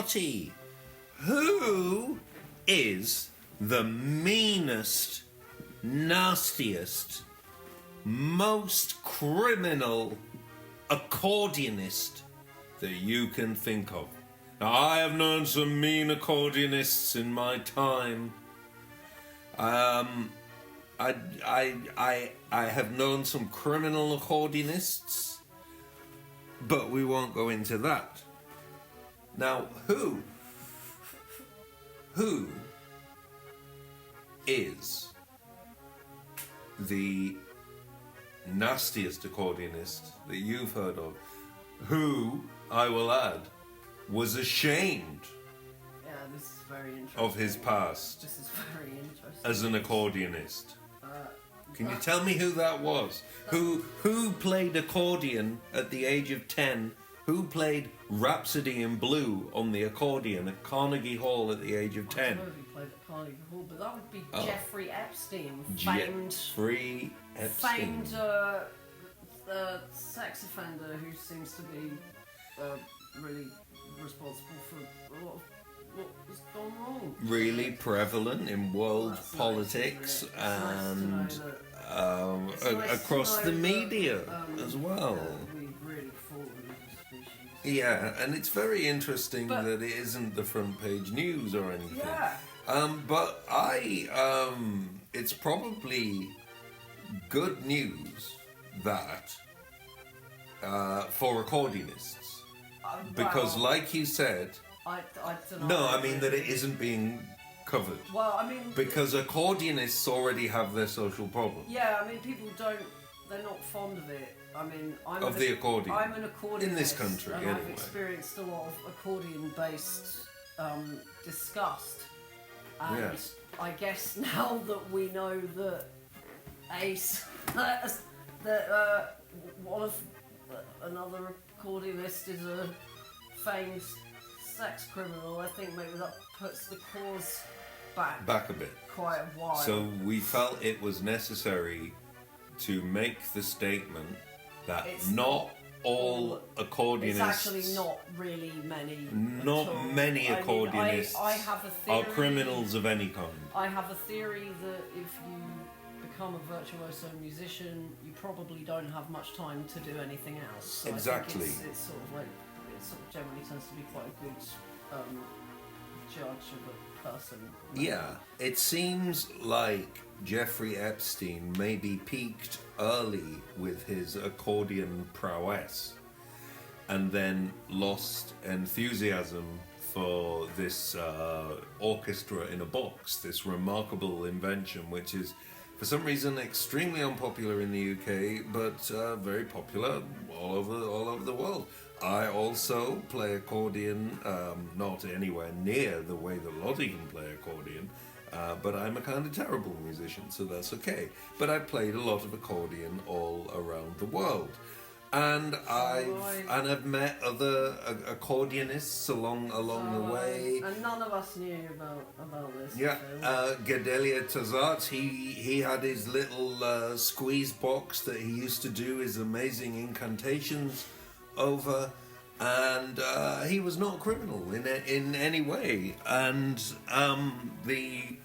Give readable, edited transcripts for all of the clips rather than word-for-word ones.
Lottie. Who is the meanest, nastiest, most criminal accordionist that you can think of? Now, I have known some mean accordionists in my time. I have known some criminal accordionists, but we won't go into that. Now, who is the nastiest accordionist that you've heard of? Who, I will add, was ashamed this is very interesting. of his past This is very interesting. as an accordionist. Can you tell me who that was? Who played accordion at the age of 10? Who played Rhapsody in Blue on the accordion at Carnegie Hall at the age of 10? I don't know if he played at Carnegie Hall, but that would be Jeffrey Epstein, Jeffrey Epstein. famed sex offender who seems to be really responsible for a lot of what has gone wrong. Really prevalent in world politics and across the media as well. We really fallen as a species. Yeah, and it's very interesting that it isn't the front page news or anything. Yeah. But it's probably good news that for accordionists, because like you said, I don't know. no, I mean that it isn't being covered. Well, I mean, Because accordionists already have their social problems. yeah, I mean, people they're not fond of it. I mean, I'm The accordion. I'm an accordionist. In this country, and anyway. I've experienced a lot of accordion-based disgust. And Yes. I guess now that we know that another accordionist is a famed sex criminal, I think maybe that puts the cause back a bit. quite a while. So we felt it was necessary to make the statement that It's not all accordionists. It's actually not really many. Not at all. many I mean, accordionists I have a theory, are criminals of any kind. I have a theory that if you become a virtuoso musician, you probably don't have much time to do anything else. So Exactly. I think it's sort of like it sort of generally tends to be quite a good judge of a person. Yeah, it seems like Jeffrey Epstein maybe peaked early with his accordion prowess and then lost enthusiasm for this orchestra in a box, this remarkable invention, which is for some reason extremely unpopular in the UK, but very popular all over the world. I also play accordion, not anywhere near the way that Lottie can play accordion, but I'm a kind of terrible musician, so that's okay. But I've played a lot of accordion all around the world. And I've met other accordionists along the way. And none of us knew about this. Yeah, Gedelia Tazat, he had his little squeeze box that he used to do his amazing incantations over, and he was not a criminal in any way. And the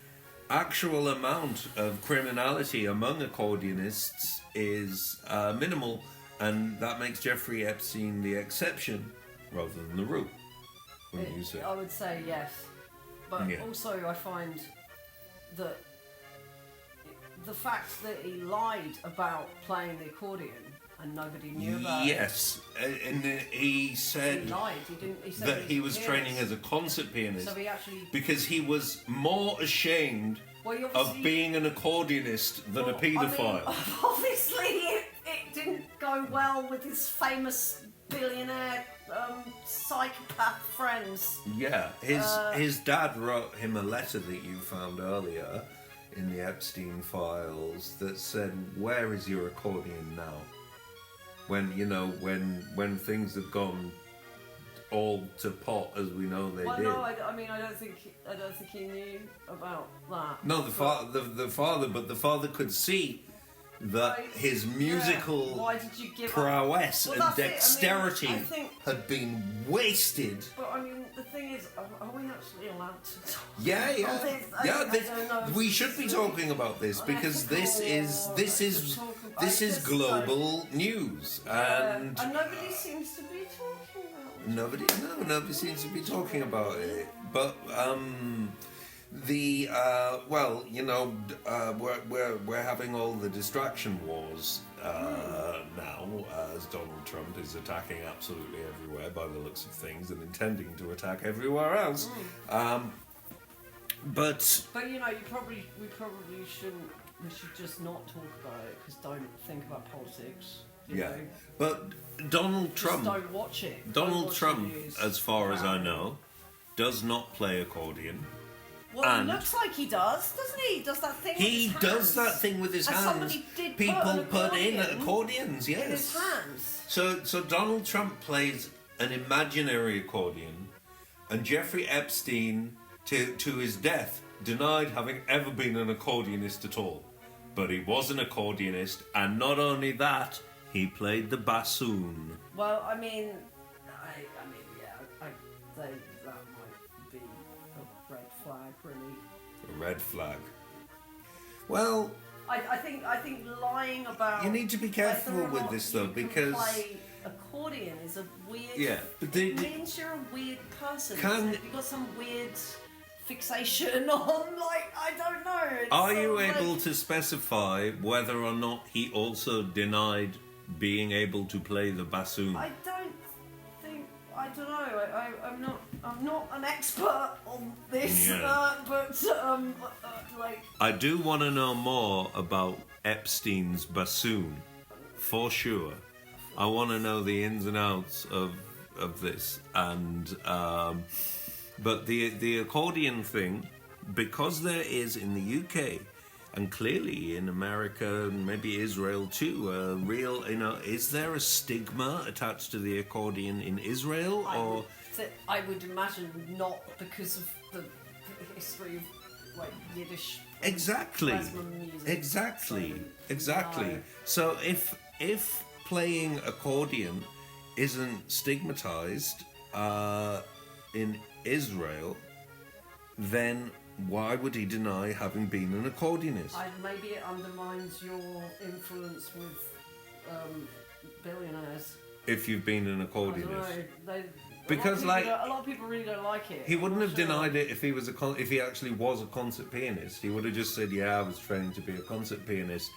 actual amount of criminality among accordionists is minimal. And that makes Jeffrey Epstein the exception rather than the rule. Wouldn't you say? I would say yes. But Yeah. also I find that the fact that he lied about playing the accordion and nobody knew about it. Yes, and he said He lied. He didn't. He said that he was pianist. training as a concert pianist So he actually. because he was more ashamed Well, he of obviously- being an accordionist than Well, a paedophile. I mean, obviously, it didn't go well with his famous billionaire psychopath friends. Yeah, his dad wrote him a letter that you found earlier in the Epstein files that said, "Where is your accordion now?" When things have gone all to pot as we know they Well, did. no, I mean, I don't think he knew about that. No, the father could see that his musical Why did you give prowess Well, and that's it. I mean, dexterity I think- had been wasted. But I mean, the thing is, Yeah. I don't know. We should be talking about this because this is global news, and nobody seems to be talking about it. nobody seems to be talking about it. But we're having all the distraction wars now, as Donald Trump is attacking absolutely everywhere by the looks of things and intending to attack everywhere else. But you know, we probably shouldn't. We should just not talk about it because don't think about politics. You know? But Donald Trump. Just don't watch it. Donald watch Trump, the news. as far as I know, does not play accordion. Well, it looks like he does, doesn't he? He does that thing with his hands. He does that thing with his and hands. Somebody did People put in accordions, yes. In his hands. So Donald Trump plays an imaginary accordion, and Jeffrey Epstein, to his death, denied having ever been an accordionist at all. But he was an accordionist, and not only that, he played the bassoon. Well, I mean, that might be a red flag, really. A red flag. Well, I think lying about. You need to be careful whether or with not this, though, you can because play accordion is a weird. Yeah, but it means you're a weird person. You've got some weird fixation on, like, I don't know. Are you able to specify whether or not he also denied being able to play the bassoon? I don't know. I'm not an expert on this, but I do want to know more about Epstein's bassoon, for sure. I want to know the ins and outs of this, and but the accordion thing, because there is in the UK and clearly in America and maybe Israel too, a real, is there a stigma attached to the accordion in Israel, or? I would imagine not, because of the history of like Yiddish. Exactly. Music. Exactly. No. So if playing accordion isn't stigmatized in Israel, then why would he deny having been an accordionist? Maybe it undermines your influence with billionaires. If you've been an accordionist. I don't know. Because a lot of people really don't like it. He wouldn't have denied it if he was if he actually was a concert pianist. He would have just said, "Yeah, I was trained to be a concert pianist."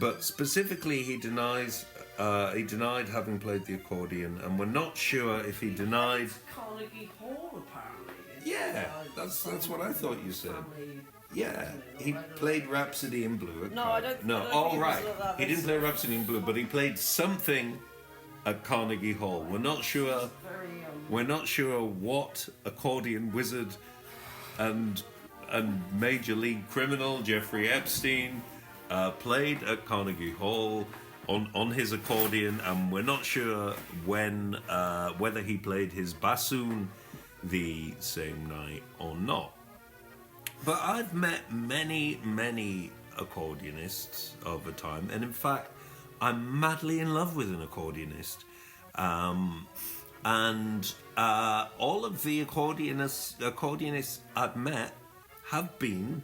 But specifically, he denied having played the accordion, and we're not sure if he denied. Carnegie Hall, apparently. Yeah, that's what I thought you said. Yeah, he played Rhapsody in Blue. No, I don't. No, I don't all think right. it was like that. He didn't play Rhapsody in Blue, but he played something at Carnegie Hall. We're not sure. We're not sure what accordion wizard and major league criminal Jeffrey Epstein played at Carnegie Hall on his accordion, and we're not sure when whether he played his bassoon the same night or not. But I've met many accordionists over time, and in fact, I'm madly in love with an accordionist. And all of the accordionists I've met have been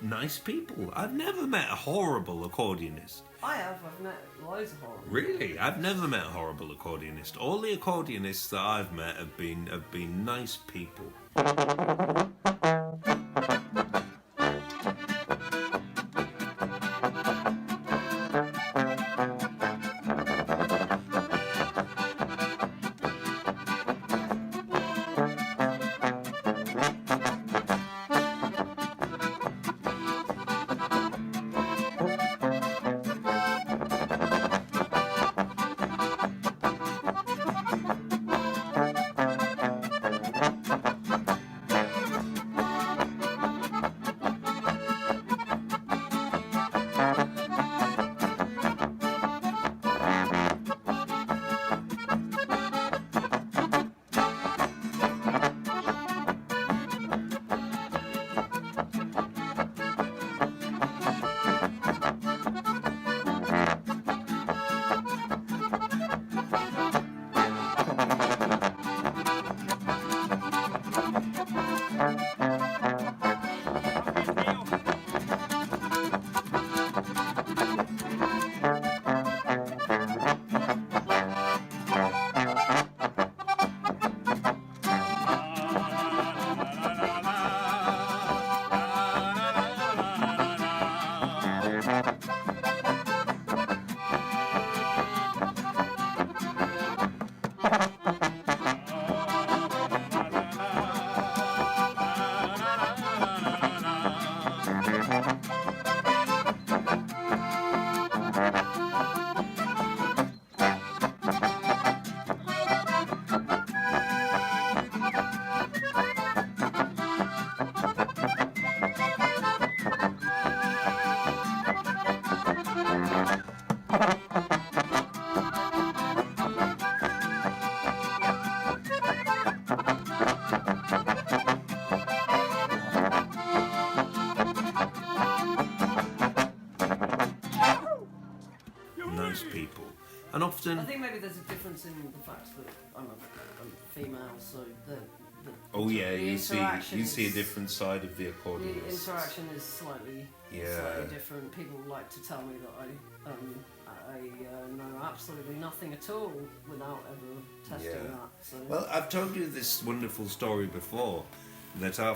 nice people. I've never met a horrible accordionist. I have. I've met loads of horrible. Really? I've never met a horrible accordionist. All the accordionists that I've met have been nice people. And often... I think maybe there's a difference in the fact that I'm a female, so the you see interaction a different side of the accordionist. The interaction is slightly different. People like to tell me that I know absolutely nothing at all without ever testing that. So. Well, I've told you this wonderful story before, that our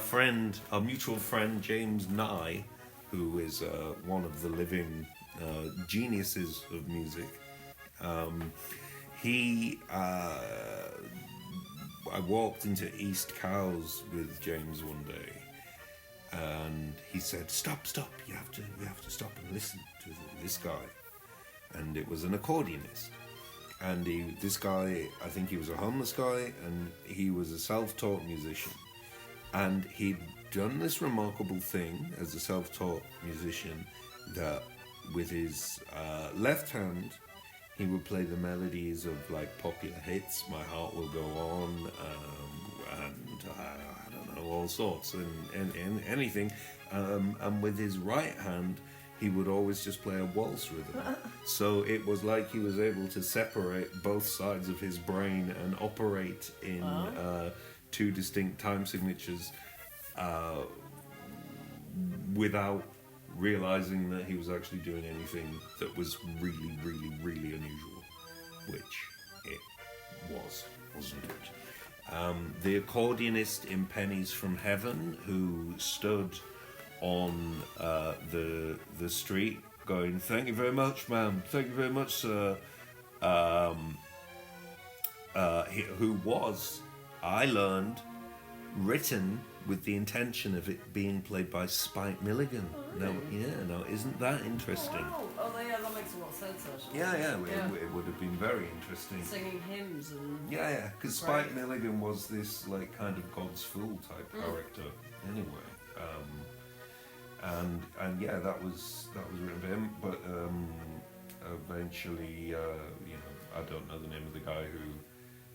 mutual friend James Nye, who is one of the living geniuses of music, I walked into East Cowes with James one day, and he said, "Stop! You have to stop and listen to this guy." And it was an accordionist, and this guy, I think he was a homeless guy, and he was a self-taught musician, and he'd done this remarkable thing as a self-taught musician, that with his left hand he would play the melodies of like popular hits, "My Heart Will Go On," and I don't know, all sorts, and anything. And with his right hand, he would always just play a waltz rhythm. So it was like he was able to separate both sides of his brain and operate in two distinct time signatures without realizing that he was actually doing anything that was really, really, really unusual, which it wasn't it? The accordionist in Pennies from Heaven, who stood on the street going, "Thank you very much, ma'am, thank you very much, sir," who was, I learned, written with the intention of it being played by Spike Milligan. Oh, really? Now isn't that interesting? Oh, yeah, that makes a lot of sense, actually. It would have been very interesting. Singing hymns and... Yeah, because Spike Milligan was this like kind of God's fool type character anyway. And yeah, that was written for him, but eventually, I don't know the name of the guy who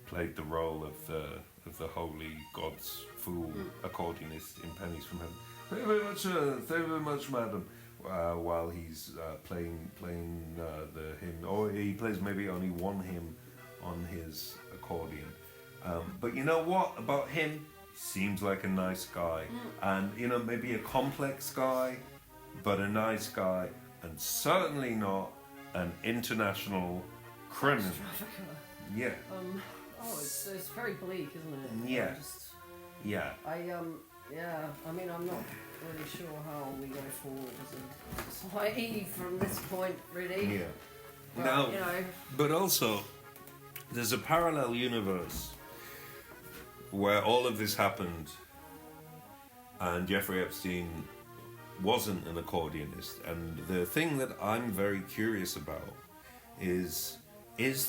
played the role of the holy God's fool accordionist in Pennies from Heaven. Thank you very much, thank you very much, madam. While he's playing the hymn, or he plays maybe only one hymn on his accordion. But you know what about him? Seems like a nice guy, and maybe a complex guy, but a nice guy, and certainly not an international criminal. Yeah. It's very bleak, isn't it? Yeah. I mean, I'm not really sure how we go forward as a society from this point, really. Yeah. But, but also, there's a parallel universe where all of this happened, and Jeffrey Epstein wasn't an accordionist. And the thing that I'm very curious about is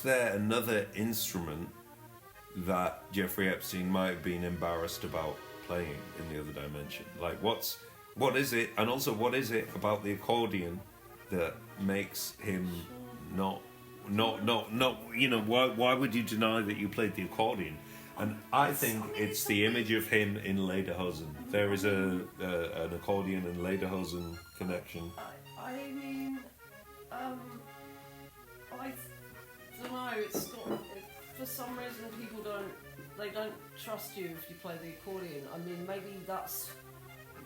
there another instrument that Jeffrey Epstein might have been embarrassed about playing in the other dimension? Like, what is it, and also what is it about the accordion that makes him not, why would you deny that you played the accordion? And I think it's the image of him in Lederhosen. There is an accordion and Lederhosen connection. I mean, I don't know. It's not. For some reason, people don't trust you if you play the accordion. I mean, maybe that's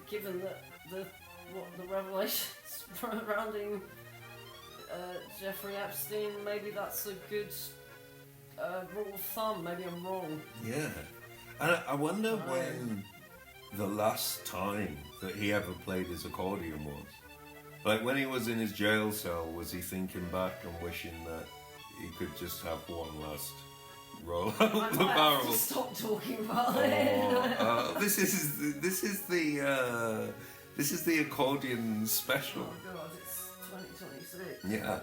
given that the revelations surrounding Jeffrey Epstein. Maybe that's a good rule of thumb. Maybe I'm wrong. Yeah, and I wonder when the last time that he ever played his accordion was. Like when he was in his jail cell, was he thinking back and wishing that he could just have one last roll out the barrel? Have to stop talking about it. This is the accordion special. Oh god, it's 2026. Yeah.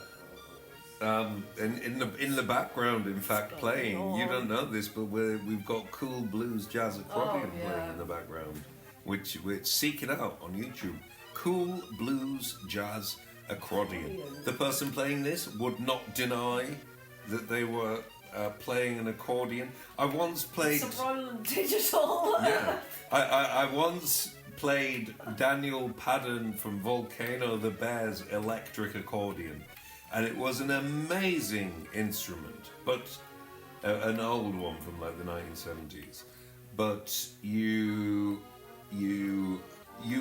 In the background, in fact, playing. You don't know this, but we've got Cool Blues Jazz Accordion playing in the background, which seek it out on YouTube. Cool Blues Jazz Accordion. The person playing this would not deny that they were playing an accordion. I once played. It's a Roland Digital. Yeah, I once played Daniel Padden from Volcano the Bear's electric accordion. and it was an amazing instrument, but an old one from like the 1970s. But you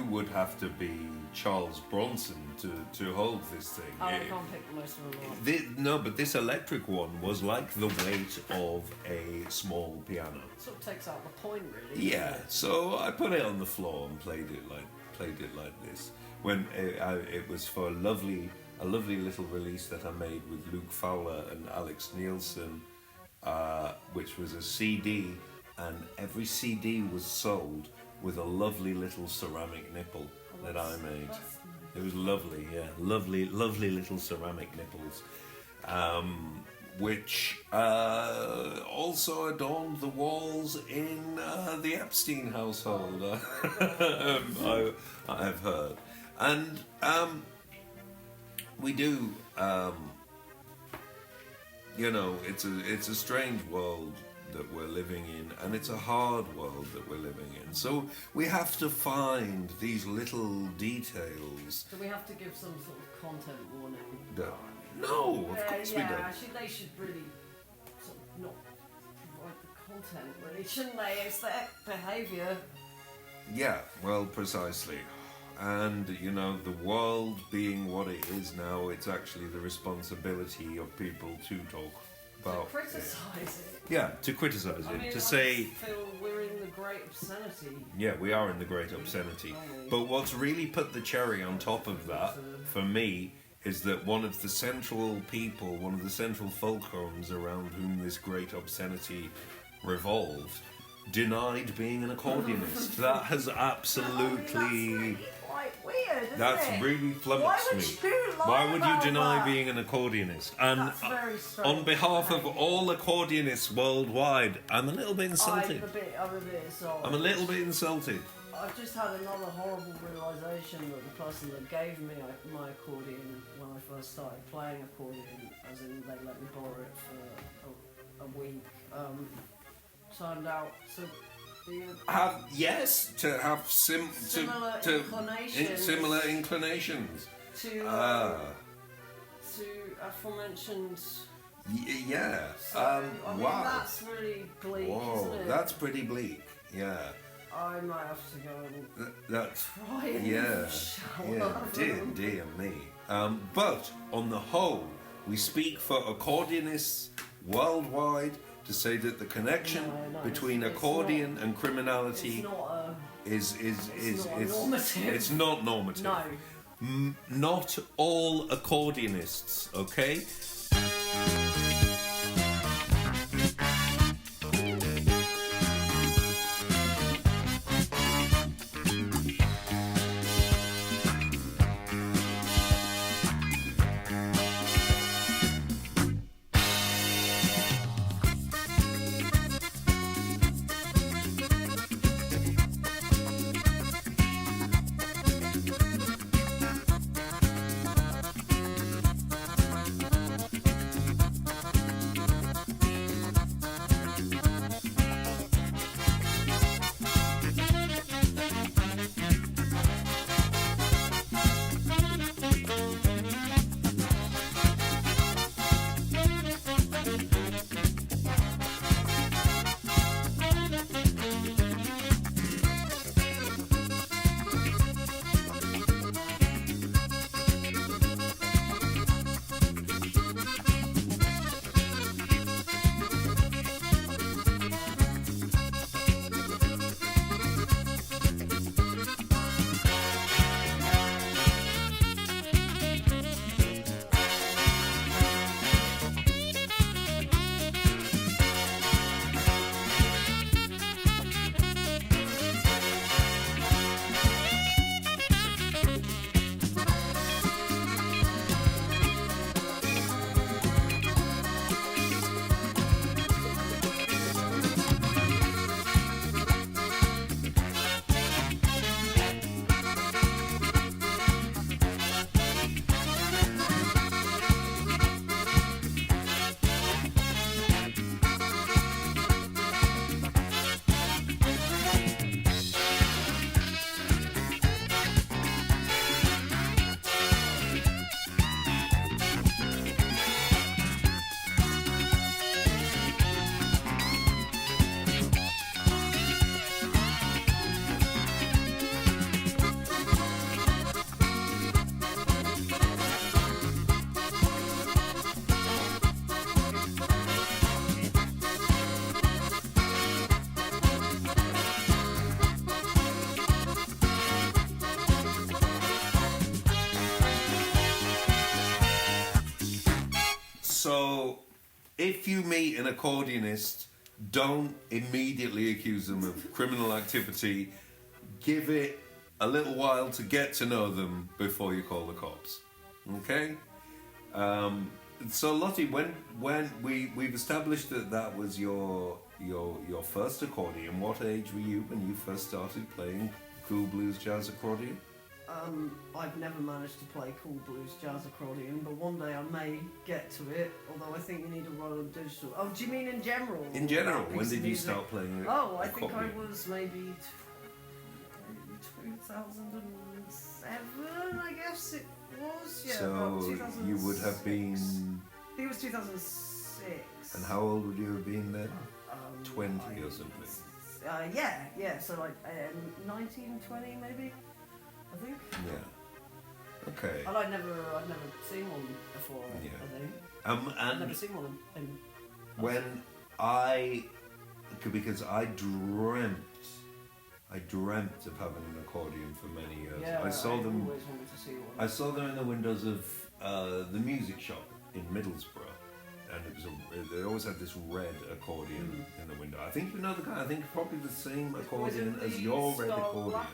would have to be Charles Bronson to hold this thing. I can't pick the most of them up. No, but this electric one was like the weight of a small piano. Sort of takes out the point, really. Yeah, so I put it on the floor and played it like this. When it was for a lovely little release that I made with Luke Fowler and Alex Nielsen, which was a CD, and every CD was sold with a lovely little ceramic nipple that I made. It was lovely, yeah, lovely little ceramic nipples, which also adorned the walls in the Epstein household. I have heard, and we do. You know, it's a strange world that we're living in, and it's a hard world that we're living in. So we have to find these little details. Do we have to give some sort of content warning? No, of course we don't. Actually, they should really sort of not provide the content, really, shouldn't they? It's their behaviour. Yeah, well, precisely. And, you know, the world being what it is now, it's actually the responsibility of people to talk about to criticise it. Yeah, to criticise it, to I say... feel we're in the great obscenity. Yeah, we are in the great obscenity. But what's really put the cherry on top of that, for me, is that one of the central people, one of the central fulcrums around whom this great obscenity revolved, denied being an accordionist. That has absolutely... Quite weird, isn't That's it? really flummoxed me. Why would you deny being an accordionist? And That's very strange. on behalf of all accordionists worldwide, I'm a little bit insulted. I'm a bit sorry. I'm a little bit insulted. I've just had another horrible realisation that the person that gave me my accordion when I first started playing accordion, as in they let me borrow it for a week, turned out to be similar inclinations to aforementioned. Yeah. So, I mean, wow. that's really bleak, isn't it? That's pretty bleak. Yeah. I might have to go and That's try and dear me. But on the whole, we speak for accordionists worldwide to say that the connection between accordion and criminality is normative. It's not normative. No. Not all accordionists, okay? if you meet an accordionist, don't immediately accuse them of criminal activity. Give it a little while to get to know them before you call the cops. Okay? So Lottie, when we've established that was your first accordion, what age were you when you first started playing cool blues jazz accordion? I've never managed to play cool blues jazz accordion, but one day I may get to it, although I think you need a Roland digital. Oh, do you mean in general? In general, when did you start playing it? Oh, I think I was maybe 2007, I guess it was. Yeah, about So 2006. you would have been... I think it was 2006. And how old would you have been then? 20 or something? Yeah, so like 19, 20 maybe, I think. Yeah. Okay. And I'd never seen one before, Yeah. I think. And I've never seen one in when because I dreamt of having an accordion for many years. Yeah, I saw them. always wanted to see one. I saw them in the windows of the music shop in Middlesbrough, and they always had this red accordion in the window. I think you know the guy. I think probably the same accordion as your red accordion. One?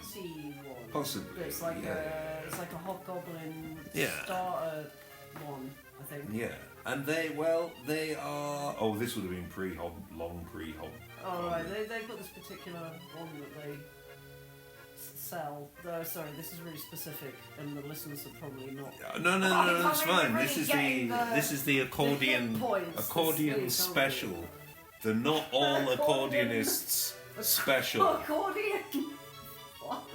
Possibly. It's like yeah. it's like a hobgoblin Yeah. starter one, I think. Yeah, and they are. Oh, this would have been long pre-hob. Oh right, they've got this particular one that they sell. Sorry, this is really specific, and the listeners are probably not. No, it's fine. Really This is the accordion points, special. The not all accordionists special. Accordion. What?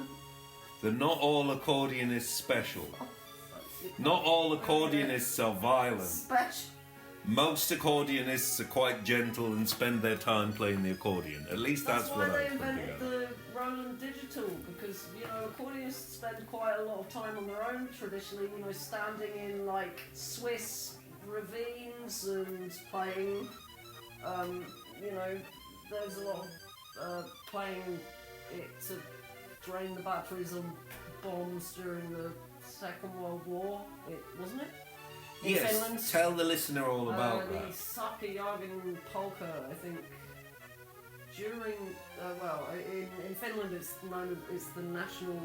The not all accordionists special. Not all accordionists are violent. Special. Most accordionists are quite gentle and spend their time playing the accordion. At least that's what why I they put invented together. the Roland digital, because accordionists spend quite a lot of time on their own traditionally. Standing in like Swiss ravines and playing. There's a lot of playing it to drain the batteries on bombs during the Second World War. Wasn't it? In Yes, Finland. tell the listener all about The that. Sthefuckingsystemwe'resupposedtosupport polka, I think. During in Finland, it's known as the national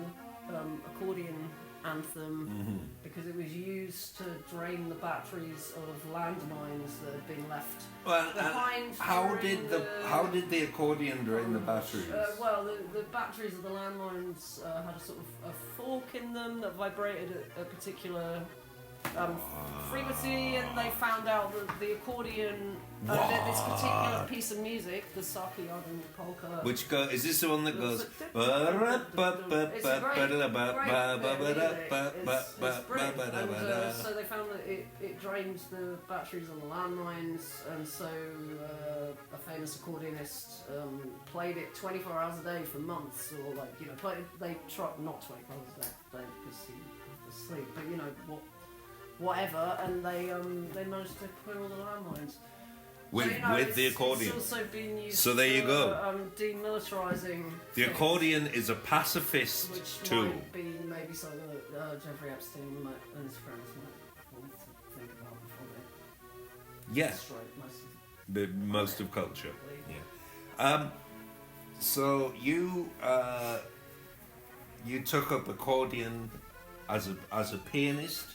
accordion anthem because it was used to drain the batteries of landmines that had been left behind. How did the accordion drain the batteries? The batteries of the landmines had a sort of a fork in them that vibrated at a particular frequency, and they found out that the accordion, this particular piece of music, the Sthefuckingsystemwe'resupposedtosupport polka. Which is this the one that goes? It's great. And so they found that it drained the batteries on the landmines, and so a famous accordionist played it 24 hours a day for months, or they tried not 24 hours a day because he was asleep, but whatever, and they managed to clear all the landmines. With the accordion. It's also been used So there you go. Demilitarizing. The accordion is a pacifist which tool. might be maybe something that Jeffrey Epstein and his friends might want to think about before they destroy Most of culture. Yeah. So you took up accordion as a pianist.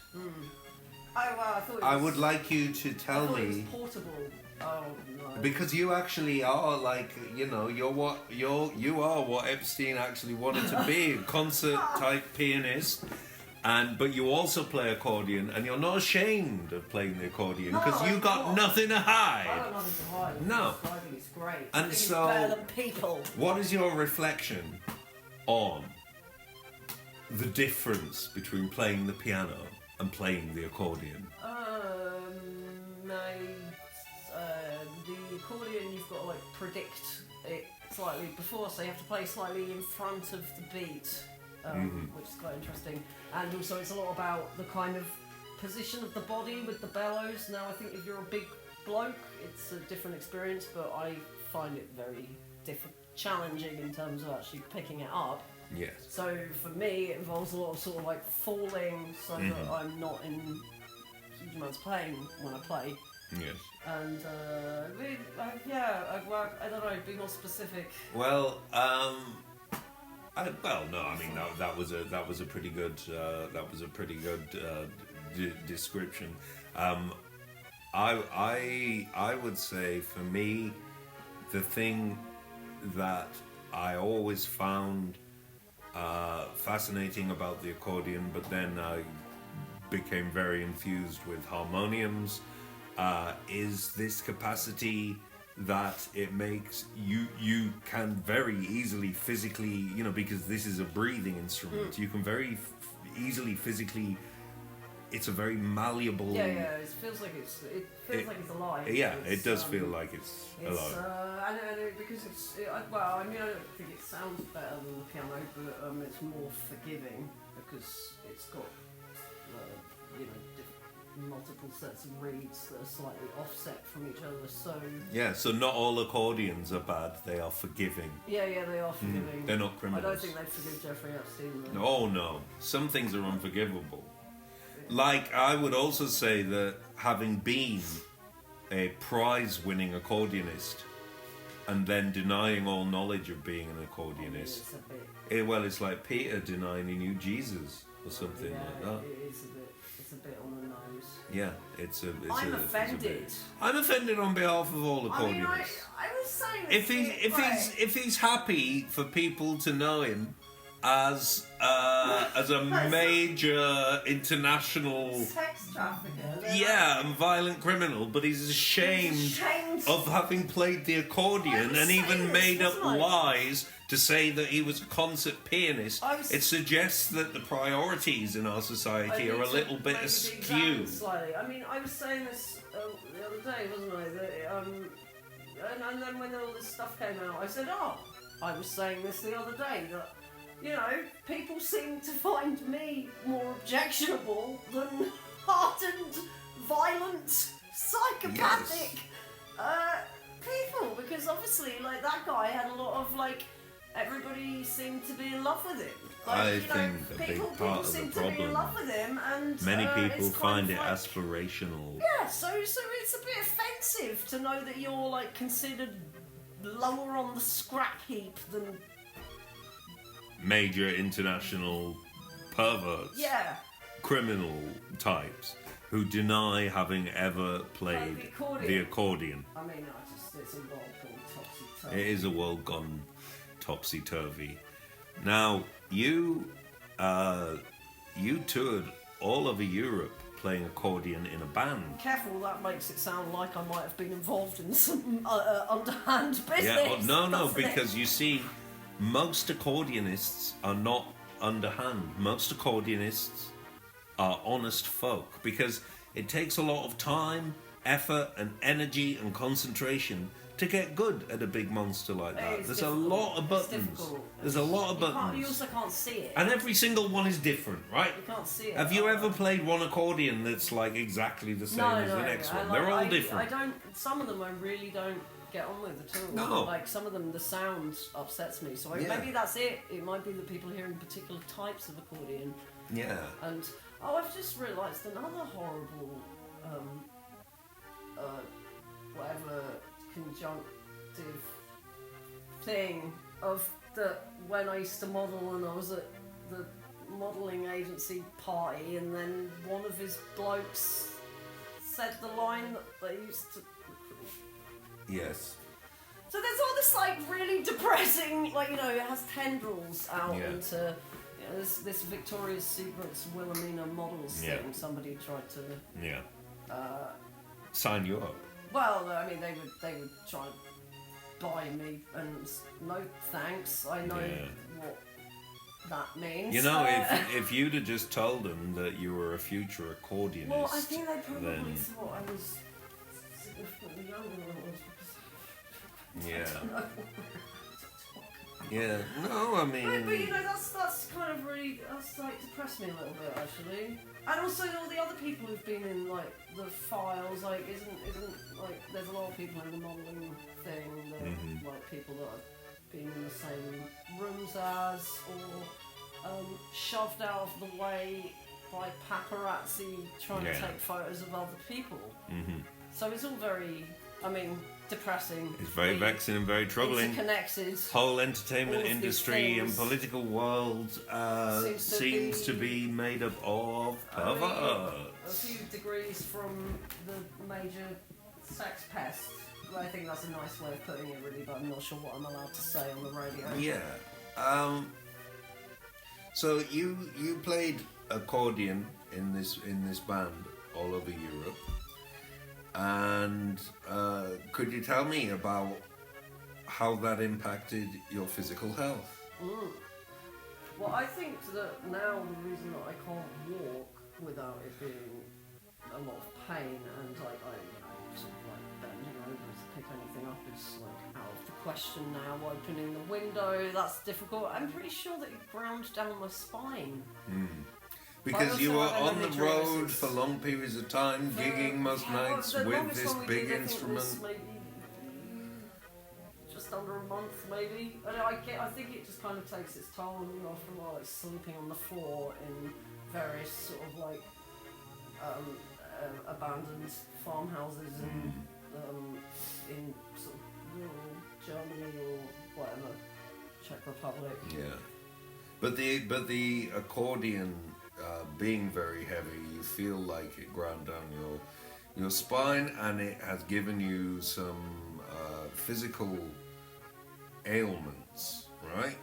Oh wow! I thought I would like you to tell it was me, portable. Oh no! because you actually are you are what Epstein actually wanted to be, a concert type pianist. But you also play accordion, and you're not ashamed of playing the accordion because you got nothing to hide. I got nothing to hide. No. I think it's great. And I think so, it's better than people. What is your reflection on the difference between playing the piano and playing the accordion? The accordion, you've got to predict it slightly before, so you have to play slightly in front of the beat, which is quite interesting. And also, it's a lot about the kind of position of the body with the bellows. Now, I think if you're a big bloke, it's a different experience, but I find it very challenging in terms of actually picking it up. Yes. So for me, it involves a lot of falling, so that I'm not in huge amounts of pain when I play. Yes. And I don't know. Be more specific. Well, no. I mean, that was a pretty good description. I would say for me, the thing that I always found fascinating about the accordion, but then I became very enthused with harmoniums, is this capacity that it makes you can very easily physically, because this is a breathing instrument, you can very easily physically, it's a very malleable. Yeah, it feels like it's alive. Yeah, it does feel like it's alive. Because I don't think it sounds better than the piano, but it's more forgiving because it's got multiple sets of reeds that are slightly offset from each other. So not all accordions are bad; they are forgiving. Yeah, they are forgiving. They're not criminals. I don't think they'd forgive Jeffrey Epstein. Though. Oh no, some things are unforgivable. Like, I would also say that having been a prize-winning accordionist and then denying all knowledge of being an accordionist, it's like Peter denying he knew Jesus or something like that. It's a bit on the nose. Yeah, I'm offended. I'm offended on behalf of all accordionists. I was saying this if he's happy for people to know him as a major international sex trafficker, and violent criminal, but he's ashamed of having played the accordion and even made up lies to say that he was a concert pianist. It suggests that the priorities in our society are a little bit askew. Slightly. I mean, I was saying this the other day, wasn't I? That, and then when all this stuff came out, I said, I was saying this the other day, that people seem to find me more objectionable than hardened, violent, psychopathic people. Because obviously, that guy had a lot of, everybody seemed to be in love with him. I think a big part of the problem, to be in love with him, and many people find it aspirational. Yeah, so it's a bit offensive to know that you're, considered lower on the scrap heap than major international perverts, criminal types who deny having ever played the accordion. I mean, it's a world gone topsy-turvy. It is a world gone topsy-turvy. Now, you toured all over Europe playing accordion in a band. Careful, that makes it sound like I might have been involved in some underhand business. Yeah, no, because you see, most accordionists are not underhand. Most accordionists are honest folk, because it takes a lot of time, effort and energy and concentration to get good at a big monster like that. There's a lot of buttons. There's a lot of buttons. You also can't see it. And every single one is different, right? You can't see it. Have you ever played one accordion that's exactly the same as the next one? They're all different. Some of them I really don't get on with at all. No. Some of them, the sound upsets me. So maybe that's it. It might be that people are hearing particular types of accordion. Yeah. And I've just realised another horrible, whatever conjunctive thing of when I used to model and I was at the modelling agency party, and then one of his blokes said the line that they used to. Yes. So there's all this really depressing, it has tendrils out into this Victoria's Secret's Wilhelmina models thing. Somebody tried to sign you up. Well, I mean, they would try and buy me, and no thanks. I know what that means. If you'd have just told them that you were a future accordionist, well, I think they probably thought I was significantly younger than I was. Yeah. No, I mean. But that's kind of really depressed me a little bit, actually. And also all the other people who've been in the files, isn't there's a lot of people in the modelling thing that people that have been in the same rooms as, or shoved out of the way by paparazzi trying to take photos of other people. So it's all very, I mean, depressing. It's very vexing and very troubling. Interconnected. Whole entertainment industry and political world seems to be made up of perverts. A few degrees from the major sex pest. I think that's a nice way of putting it, really, but I'm not sure what I'm allowed to say on the radio. Yeah. So you played accordion in this band all over Europe, and could you tell me about how that impacted your physical health? Well, I think that now the reason that I can't walk without it being a lot of pain and I sort of like bending over to pick anything up is like out of the question now. Opening the window, that's difficult. I'm pretty sure that it ground down my spine. Because you were on the road for long periods of time, gigging most nights with this big instrument. Maybe just under a month, maybe. And I think it just kind of takes its toll, you know, after a while, like sleeping on the floor in various sort of like abandoned farmhouses in sort of rural Germany or whatever, Czech Republic. Yeah, but the accordion being very heavy, you feel like it ground down your spine, and it has given you some physical ailments, right?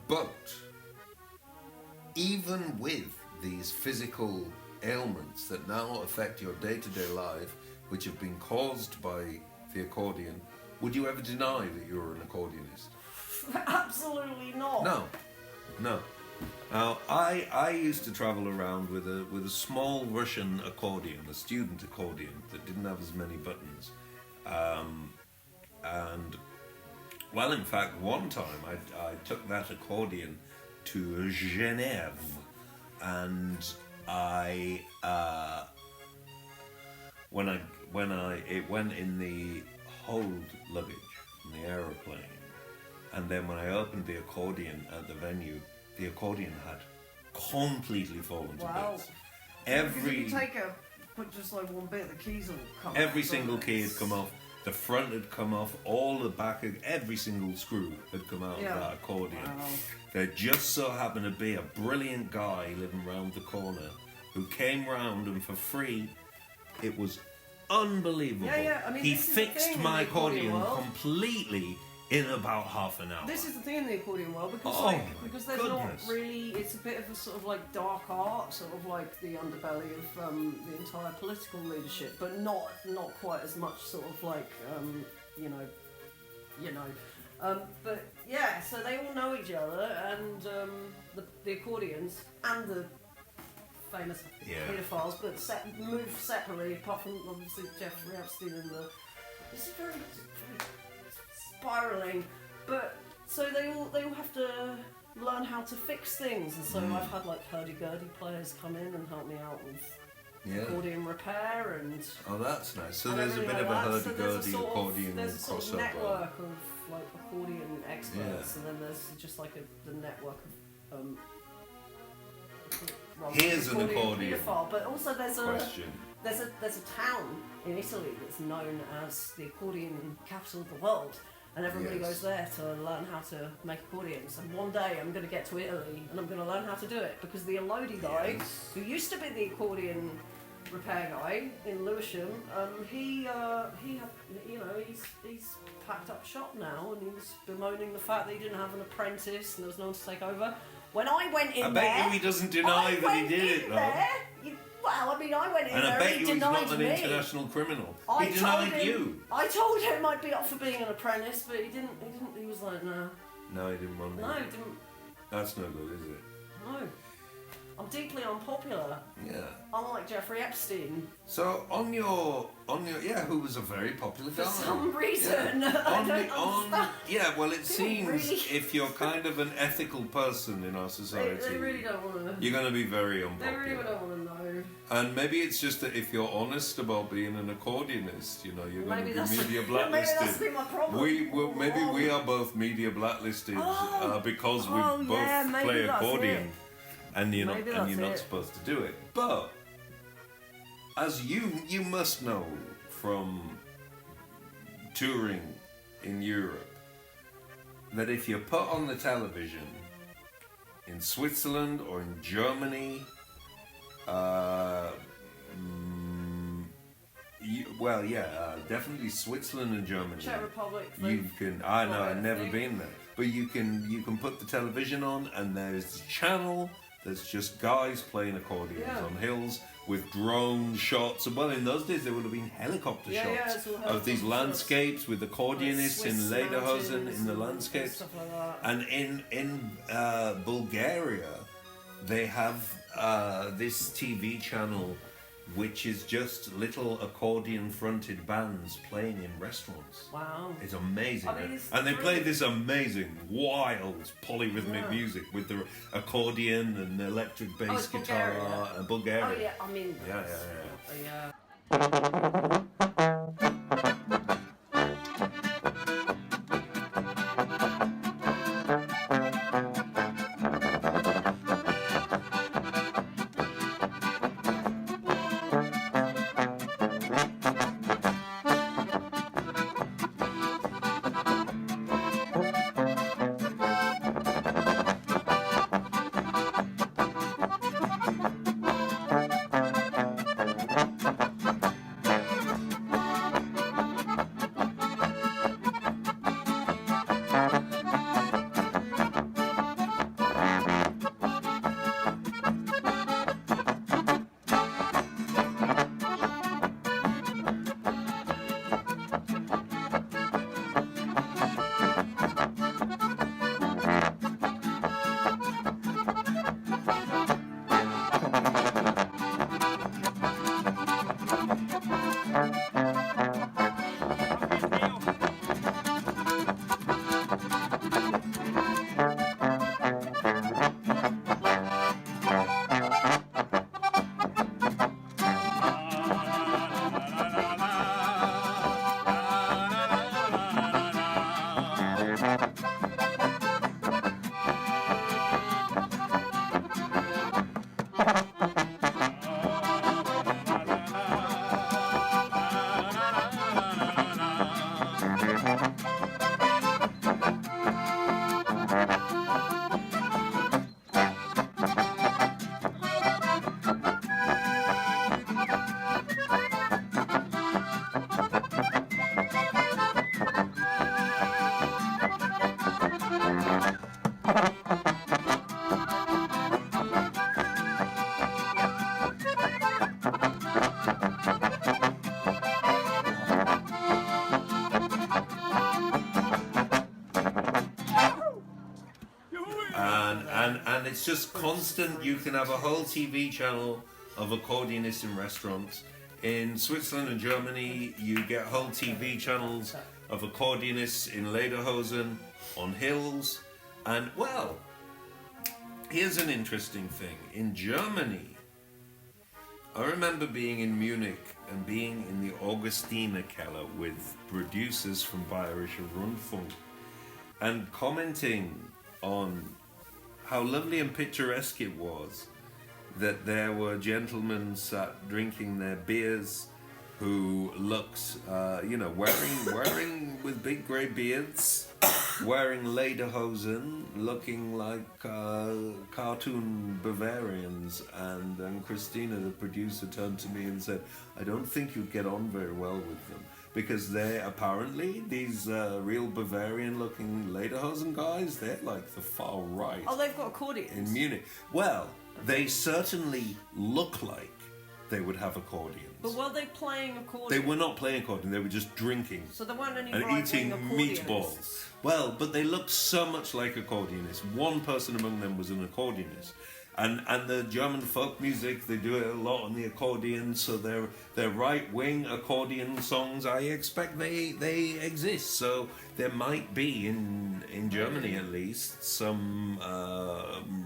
But even with these physical ailments that now affect your day-to-day life, which have been caused by the accordion, would you ever deny that you're an accordionist? Absolutely not. No. Now, I used to travel around with a small Russian accordion, a student accordion that didn't have as many buttons, and well, in fact, one time I took that accordion to Geneva, and it went in the hold luggage in the aeroplane, and then when I opened the accordion at the venue, the accordion had completely fallen to bits. Put just like one bit, the keys will come off. Every single key had come off. The front had come off. All the back, every single screw had come out of that accordion. Wow. There just so happened to be a brilliant guy living round the corner who came round, and for free, it was unbelievable. Yeah. I mean, he fixed my accordion completely in about half an hour. This is the thing in the accordion world, because there's not really, it's a bit of a sort of like dark art, sort of like the underbelly of the entire political leadership, but not quite as much sort of like but yeah, so they all know each other, and the accordions and the famous paedophiles, but move separately, apart from obviously Jeffrey Epstein and this is very spiraling, but so they all have to learn how to fix things, and so I've had like hurdy-gurdy players come in and help me out with accordion repair and. Oh, that's nice. So there's a bit of a hurdy-gurdy accordion crossover. There's a sort of network of like accordion experts, and then there's just like the network of. Here's an accordion. Paedophile, but also there's a town in Italy that's known as the accordion capital of the world. And everybody goes there to learn how to make accordions. And one day I'm going to get to Italy and I'm going to learn how to do it, because the Elodie guy, who used to be the accordion repair guy in Lewisham, he's packed up shop now, and he was bemoaning the fact that he didn't have an apprentice and there was no one to take over. When I went in there, I bet you he doesn't deny that he did it, though. Well, I mean, I went in and there, I bet he you he's denied not an me. international criminal. He denied you. I told him I'd be up for being an apprentice, but he didn't. He was like, no. No, he didn't want me. No, he didn't. That's no good, is it? No. I'm deeply unpopular. Yeah. Unlike Jeffrey Epstein. So on your who was a very popular guy. For some reason. I don't understand. Well, it seems if you're kind of an ethical person in our society, they really don't want to. You're going to be very unpopular. They really don't want to know. And maybe it's just that if you're honest about being an accordionist, you're going to be media blacklisted. Maybe that's been my problem. Maybe we are both media blacklisted because we both play accordion. And you're not supposed to do it. But as you must know from touring in Europe, that if you're put on the television in Switzerland or in Germany, definitely Switzerland and Germany. Czech Republic. You can. I know. I've never been there, but you can put the television on, and there's a channel that's just guys playing accordions on hills with drone shots. Well, in those days there would have been helicopter shots of these landscapes with accordionists in Lederhosen in the landscapes. Stuff like that. And in Bulgaria, they have this TV channel which is just little accordion-fronted bands playing in restaurants. Wow. It's amazing. I mean, and they play this amazing, wild, polyrhythmic music with the accordion and the electric bass guitar. Bulgaria. Oh, yeah, I mean... Yeah. And it's just constant. You can have a whole TV channel of accordionists in restaurants. In Switzerland and Germany, you get whole TV channels of accordionists in Lederhosen, on hills. And, well, here's an interesting thing. In Germany, I remember being in Munich and being in the Augustiner Keller with producers from Bayerischer Rundfunk and commenting on how lovely and picturesque it was that there were gentlemen sat drinking their beers who looked, wearing with big grey beards, wearing lederhosen, looking like cartoon Bavarians. And Christina, the producer, turned to me and said, I don't think you'd get on very well with them. Because they're apparently, these real Bavarian-looking lederhosen guys, they're like the far right. Oh, they've got accordions. In Munich. Well, they certainly look like they would have accordions. But were they playing accordion? They were not playing accordion, they were just drinking. So there weren't any and eating accordionists. meatballs. Well, but they looked so much like accordionists. One person among them was an accordionist. And the German folk music, they do it a lot on the accordion, so they're right-wing accordion songs. I expect they exist. So there might be, in Germany at least, some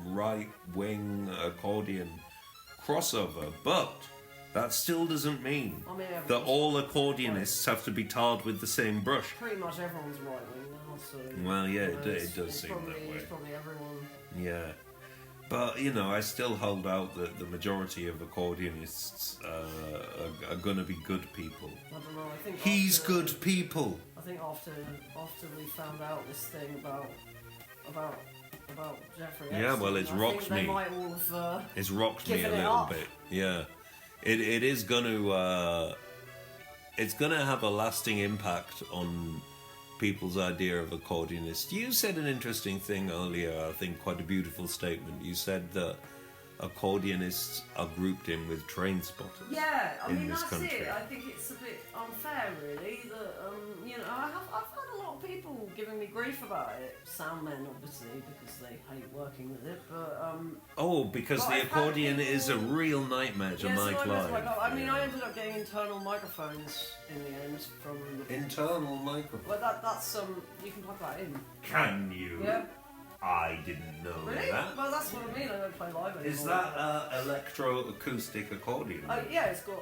right-wing accordion crossover. But that still doesn't mean that all accordionists have to be tarred with the same brush. Pretty much everyone's right-wing now, so... Well, yeah, it does seem that way. It's probably everyone. Yeah. But, you know, I still hold out that the majority of accordionists are going to be good people. I don't know. I think He's good people. I think after we found out this thing about Jeffrey Epstein, Yeah, well, it's I rocked think they me. might all have It's rocked me a given it little up. bit. Yeah, it is going to. It's going to have a lasting impact on people's idea of accordionist. You said an interesting thing earlier. I think quite a beautiful statement. You said that accordionists are grouped in with train spotters. Yeah, I in mean this that's country. it. I think it's a bit unfair, really. That you know, I've had a lot of people giving me grief about it. Sound men, obviously, because they hate working with it. But Because but the I've had accordion people- is a real nightmare to yeah, so make I was live. like, I mean, Yeah. I ended up getting internal microphones in the end from the. Internal microphone. Well, that's you can plug that in. Can you? Yeah. I didn't know Really? that. Well, that's what I mean. I don't play live anymore. Is that electroacoustic accordion? Yeah, it's got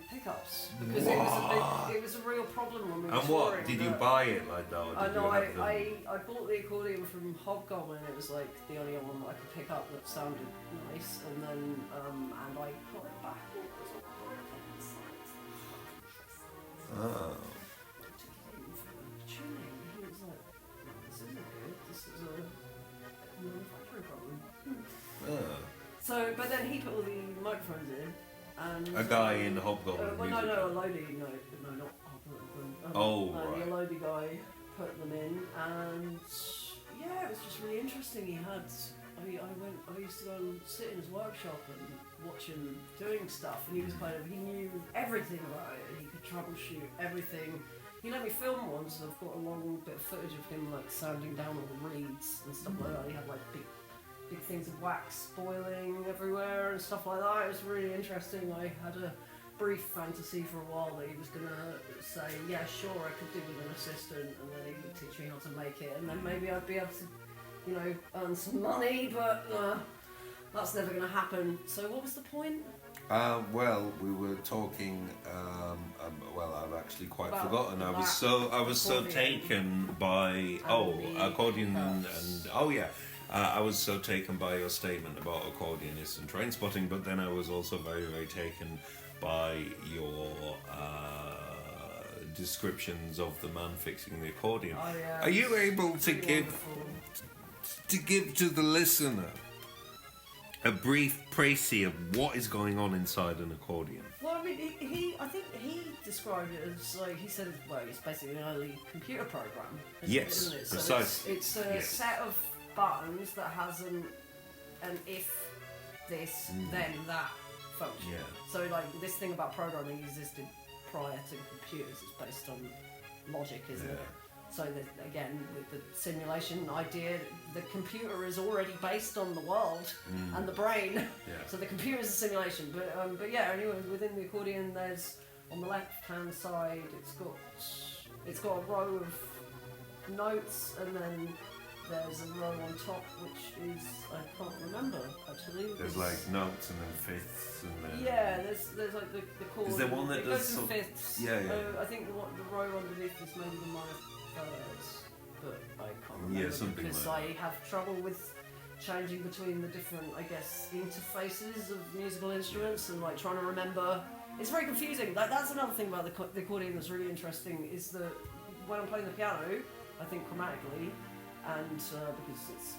pickups because it was a real problem when we were And what? touring, Did you that- buy it like that? Or I did know. you have them? I bought the accordion from Hobgoblin. It was like the only one that I could pick up that sounded nice, and then and I got it back. It was all broken inside. Oh. I took it in for tuning. He was like, "This isn't good. This is a manufacturing problem." Oh. So, but then he put all the microphones in, and A guy in the Hobgoblin well, music. no, a Lodi, no, not Hobgoblin. Right. The Lodi guy put them in, and yeah, it was just really interesting. He had, I used to go and sit in his workshop and watch him doing stuff, and he was he knew everything about it. He could troubleshoot everything. He let me film one, so I've got a long bit of footage of him like sanding down all the reeds and stuff like that. He had like big things of wax spoiling everywhere and stuff like that. It was really interesting. I had a brief fantasy for a while that he was going to say, yeah, sure, I could do with an assistant, and then he would teach me how to make it, and then maybe I'd be able to, you know, earn some money, but that's never going to happen. So what was the point? Well, we were talking. Well, I've actually quite About forgotten. I was so accordion. taken by the accordion pickups. and I was so taken by your statement about accordionists and train spotting, but then I was also very, very taken by your descriptions of the man fixing the accordion. Oh, yeah, Are you able to really give wonderful. to the listener a brief précis of what is going on inside an accordion? Well, I mean, I think he described it as like he said, well, it's basically an early computer program. Yes, isn't it? So precisely. It's a Yes. set of buttons that has an if this then that function. Yeah. So like this thing about programming existed prior to computers. It's based on logic, isn't it? So that, again, with the simulation idea, the computer is already based on the world and the brain. Yeah. So the computer is a simulation. But yeah, anyway, within the accordion, there's on the left-hand side, it's got a row of notes, and then there's a row on top which is I can't remember actually. There's like notes and then fifths and then. Yeah, there's like the chord. Is there one that it does goes in some- fifths. Yeah, yeah. I think the row underneath is maybe the minor thirds, but I can't remember Yeah, something because like I have trouble with changing between the different, I guess, interfaces of musical instruments and like trying to remember. It's very confusing. Like that's another thing about the accordion that's really interesting is that when I'm playing the piano, I think chromatically, and because it's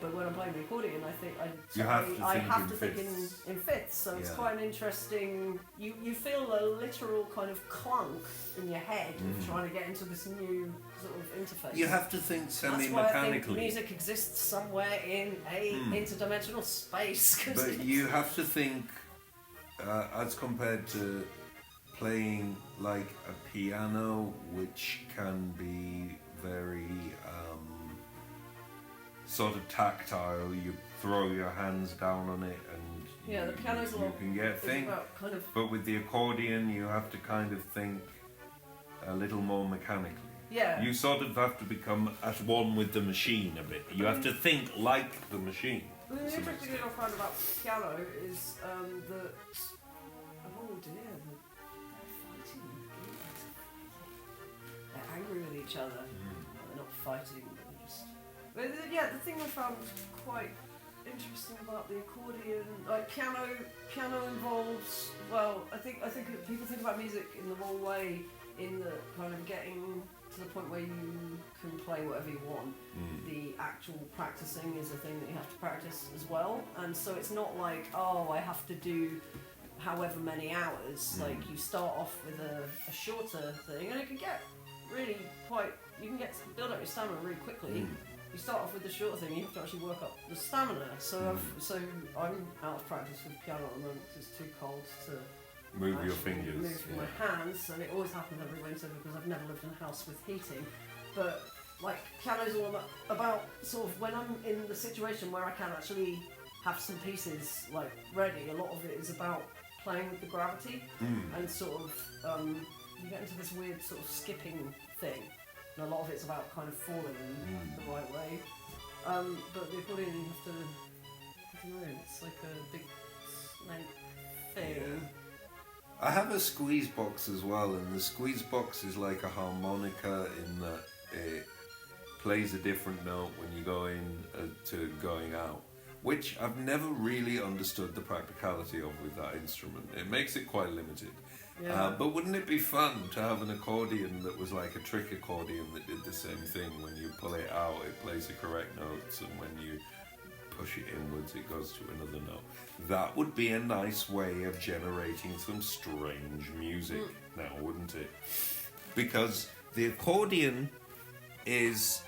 but when I'm playing the accordion, I think I have to think in fifths. So it's Yeah. quite an interesting. You feel a literal kind of clunk in your head of trying to get into this new sort of interface. You have to think That's why I think semi-mechanically. music exists somewhere in a interdimensional space. 'Cause But it's- you have to think, as compared to playing like a piano, which can be very sort of tactile. You throw your hands down on it, and yeah, the piano's a you lot. can get It's things. about kind of But with the accordion, you have to kind of think a little more mechanically. yeah. You sort of have to become at one with the machine a bit. You have to think like the machine. Well, the interesting thing I found about piano is that oh dear, they're fighting. They're angry with each other. They're not fighting, but they're just But the thing I found quite interesting about the accordion, like piano involves. Well, I think people think about music in the wrong way, in the kind of getting to the point where you can play whatever you want. The actual practicing is a thing that you have to practice as well, and so it's not like, oh, I have to do however many hours. Like, you start off with a shorter thing, and it can get really quite. You can build up your stamina really quickly. You start off with the shorter thing, you have to actually work up the stamina. So I'm out of practice with piano at the moment because it's too cold to move your fingers. Move my hands, and it always happens every winter because I've never lived in a house with heating. But like, piano's all about sort of when I'm in the situation where I can actually have some pieces like ready. A lot of it is about playing with the gravity and sort of you get into this weird sort of skipping thing. And a lot of it's about kind of falling the right way. But the accordion, you have to, I don't know, it's like a big snake thing. Yeah. I have a squeeze box as well, and the squeeze box is like a harmonica in that it plays a different note when you go in to going out, which I've never really understood the practicality of with that instrument. It makes it quite limited. Yeah. But wouldn't it be fun to have an accordion that was like a trick accordion that did the same thing? When you pull it out, it plays the correct notes, and when you push it inwards, it goes to another note. That would be a nice way of generating some strange music now, wouldn't it? Because the accordion is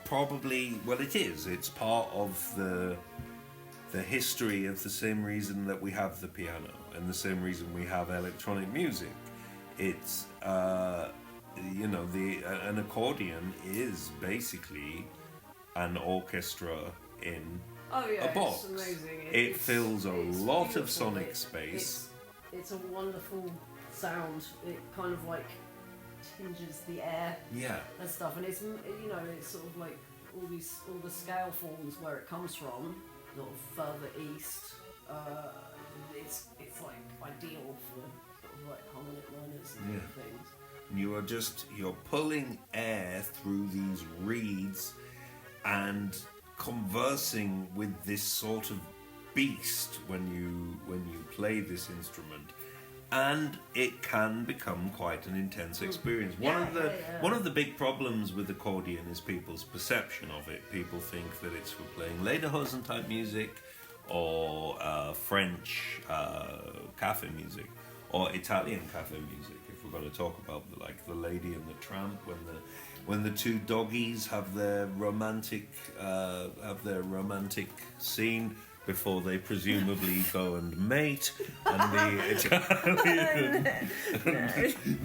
probably, well, it's part of the history of the same reason that we have the piano and the same reason we have electronic music. It's an accordion is basically an orchestra in a box. It's amazing. It fills a lot of beautiful. sonic space. It's a wonderful sound. It kind of like tinges the air and stuff, and it's it's sort of like all the scale forms where it comes from, sort of further east. It's like ideal for sort of like harmonic minors and things. You're pulling air through these reeds and conversing with this sort of beast when you play this instrument, and it can become quite an intense experience. One of the big problems with accordion is people's perception of it. People think that it's for playing lederhosen type music, or French cafe music, or Italian cafe music. If we're going to talk about the Lady and the Tramp, when the two doggies have their romantic scene before they presumably go and mate, and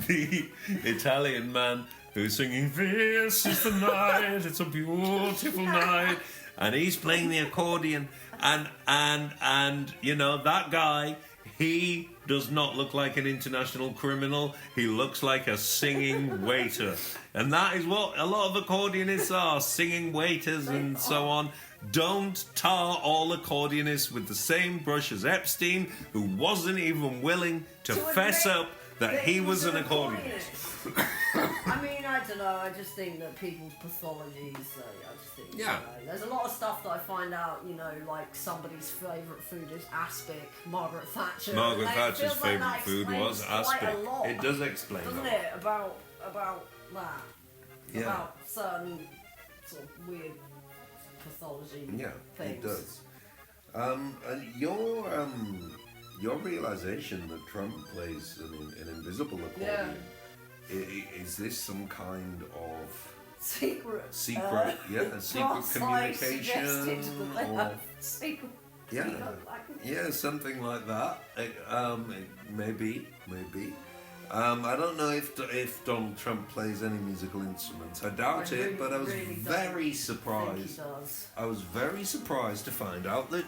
the Italian man who's singing "This is the night, it's a beautiful night," and he's playing the accordion, and that guy, he does not look like an international criminal. He looks like a singing waiter. And that is what a lot of accordionists are, singing waiters and so on. Don't tar all accordionists with the same brush as Epstein, who wasn't even willing to fess up that he was an accordionist. I mean, I don't know, I just think that people's pathologies, there's a lot of stuff that I find out, like somebody's favourite food is aspic. Margaret Thatcher. Margaret Thatcher's favourite food was aspic. It does explain, doesn't it, about that. Yeah. About certain sort of weird pathology things. It does. And your realisation that Trump plays an invisible accordion, is this some kind of secret communication? Secret. Something like that. Maybe. I don't know if Donald Trump plays any musical instruments. I doubt it, but I was very surprised. I was very surprised to find out that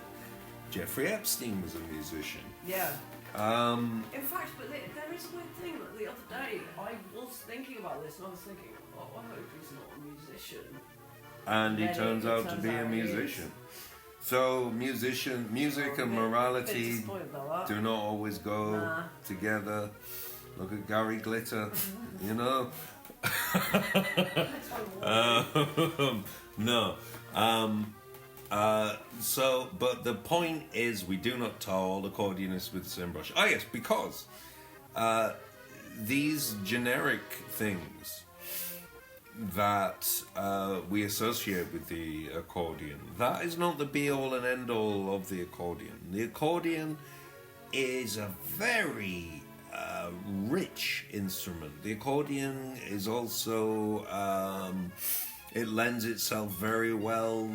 Jeffrey Epstein was a musician. Yeah. In fact, but there is a weird thing that the other day I was thinking about this, and I was thinking, I hope he's not a musician. And he turns out to be a musician. So music and morality do not always go together. Look at Gary Glitter, No. But the point is, we do not tar all accordionists with the same brush. Ah, yes, because these generic things that we associate with the accordion, that is not the be-all and end-all of the accordion. The accordion is a very rich instrument. The accordion is also... it lends itself very well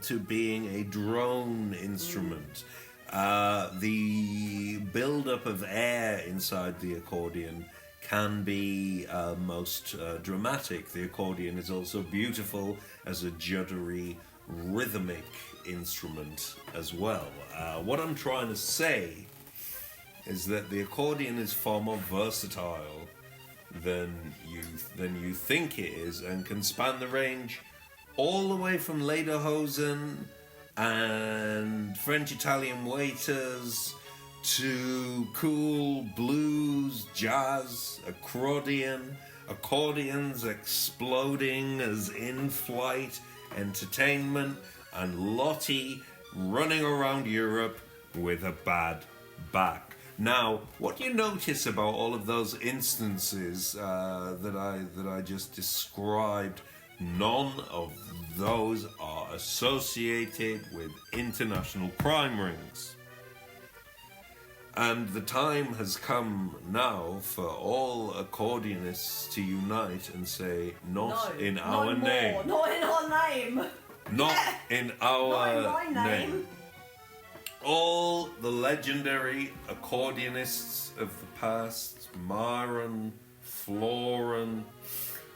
to being a drone instrument. The build-up of air inside the accordion can be most dramatic. The accordion is also beautiful as a juddery, rhythmic instrument as well. What I'm trying to say is that the accordion is far more versatile than you think it is, and can span the range all the way from lederhosen and French Italian waiters to cool blues, jazz, accordions exploding as in-flight entertainment, and Lottie running around Europe with a bad back. Now, what you notice about all of those instances that I just described, none of those are associated with international crime rings. And the time has come now for all accordionists to unite and say, not in our name. Not in our name. Not in our Not in my name. All the legendary accordionists of the past, Myron, Florin,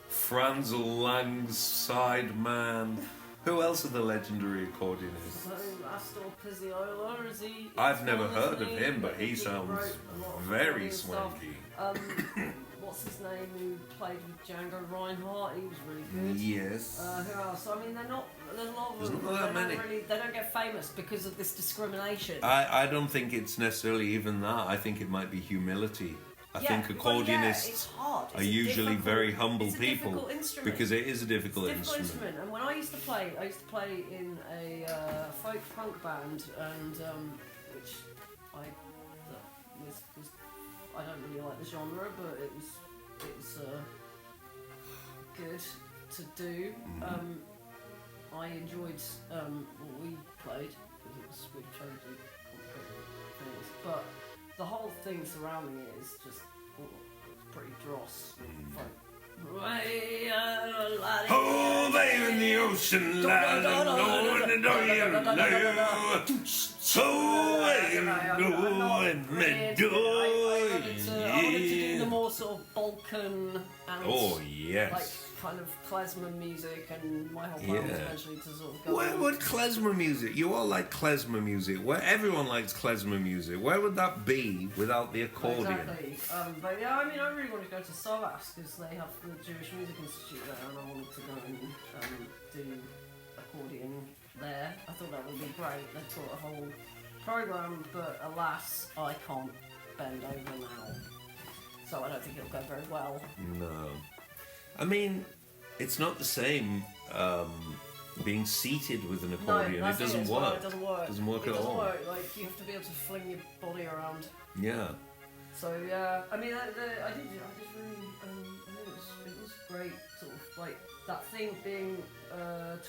Franzel Lang's sideman. Who else are the legendary accordionists? Astor Pizziola, is he? I've never heard of him, but he sounds very swanky. What's his name? Who played with Django Reinhardt? He was really good. Yes. Who else? I mean, they're not. There's a lot of them. There's not that many. They don't get famous because of this discrimination. I don't think it's necessarily even that. I think it might be humility. I think accordionists it's hard. are usually very humble people because it is a difficult instrument. instrument. And when I used to play in a folk punk band, and which was I don't really like the genre, but it was good to do. I enjoyed what we played because we tried to do complicated things, but the whole thing surrounding it is just it's pretty dross. Oh, there in the ocean lies a golden so I wanted to do the more sort of Balkan and like kind of klezmer music, and my whole plan was eventually to sort of go. Where would klezmer music? You all like klezmer music. Where everyone likes klezmer music. Where would that be without the accordion? Exactly. But yeah, I mean, I really wanted to go to SOAS because they have the Jewish Music Institute there, and I wanted to go and do accordion there. I thought that would be great. They taught a whole program, but alas, I can't bend over now, so I don't think it'll go very well. No. I mean, it's not the same being seated with an accordion. It doesn't work. It doesn't work. It doesn't work at all. Like, you have to be able to fling your body around. Yeah. So yeah, I mean, I just really, I think it was great, sort of like that thing of being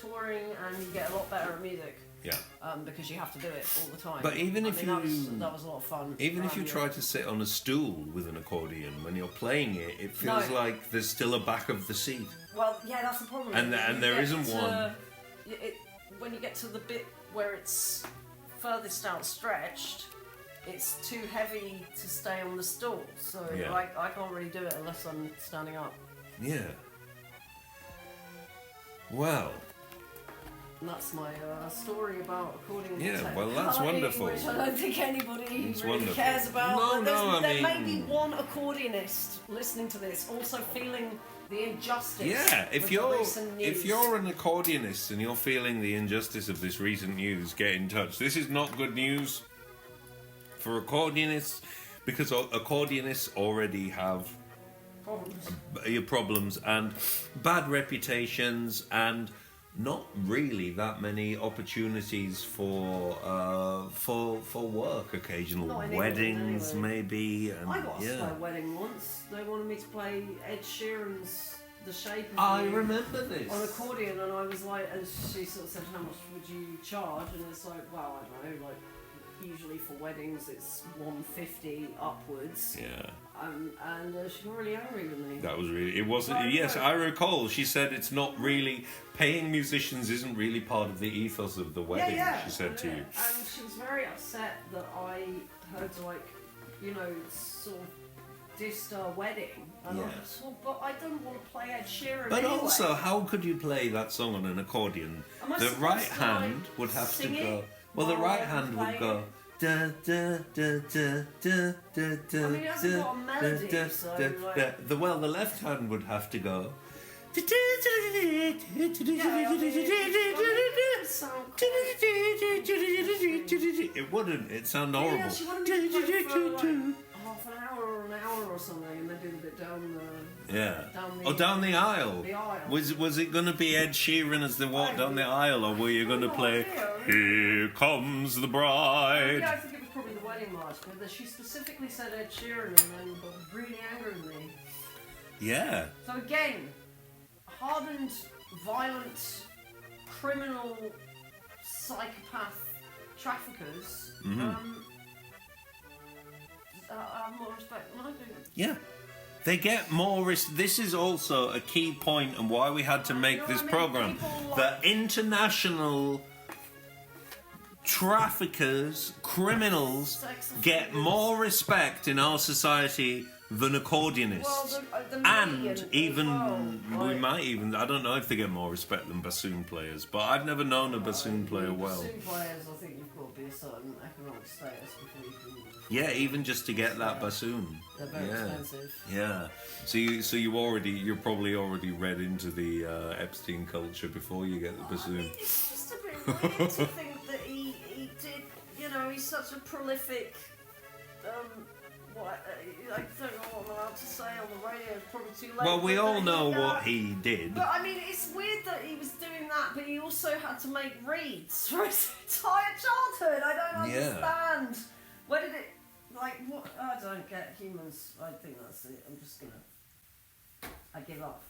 touring, and you get a lot better at music. Yeah. Because you have to do it all the time. But even if that was a lot of fun. Even if you try to sit on a stool with an accordion, when you're playing it, it feels like there's still a back of the seat. Well, yeah, that's the problem. And there isn't one. When you get to the bit where it's furthest outstretched, it's too heavy to stay on the stool. So I can't really do it unless I'm standing up. Yeah. Well. And that's my story about accordion. Yeah, well, that's wonderful. Which I don't think anybody really cares about. There may be one accordionist listening to this also feeling the injustice. Yeah, if you're an accordionist and you're feeling the injustice of this recent news, get in touch. This is not good news for accordionists because accordionists already have problems and bad reputations and not really that many opportunities for work. Occasional Not in weddings, England, anyway. maybe. And, I got yeah. a wedding once. They wanted me to play Ed Sheeran's "The Shape of I You" remember this. on accordion, and I was like, and she sort of said, "How much would you charge?" And it's like, well, I don't know, like usually for weddings it's $150 upwards. Yeah. And she got really angry with me. That was really. It wasn't. Well, yes, no. I recall. She said it's not really paying musicians isn't really part of the ethos of the wedding. She said to you. And she was very upset that I had sort of dissed our wedding. And I was, well, but I don't want to play Ed Sheeran. But anyway. also, how could you play that song on an accordion? The right hand would have to go. Well, the right hand would go. Da, da, da, da, da, da, da, I mean, it hasn't got a melody, so like... the left hand would have to go. Yeah, It wouldn't. It'd sound horrible. Yeah, she wanted me to play for like half an hour or an hour or something, and then do the bit down the... down the aisle. The aisle. Was it going to be Ed Sheeran as they walked down the aisle, or were you going to play "Here Comes the Bride"? Yeah, I think it was probably the wedding march, but she specifically said Ed Sheeran and then got really angry with me. Yeah. So again, hardened, violent, criminal, psychopath traffickers have more respect than I do. Yeah. They get more this is also a key point and why we had to make this program. The international traffickers, criminals get more respect in our society than accordionists. And even we might even, I don't know if they get more respect than bassoon players, but I've never known a bassoon player well. Bassoon players, I think you've got to be a certain economic status before you can... Yeah, even just to get that bassoon. They're very expensive. Yeah. So you're probably already read into the Epstein culture before you get the bassoon. I mean, it's just a bit weird to think that he did. He's such a prolific. I don't know what I'm allowed to say on the radio. It's probably too late. Well, we all know what he did. But I mean, it's weird that he was doing that, but he also had to make reeds for his entire childhood. I don't understand. Where did it? Like, what? I don't get humans. I think that's it. I'm just gonna... I give up.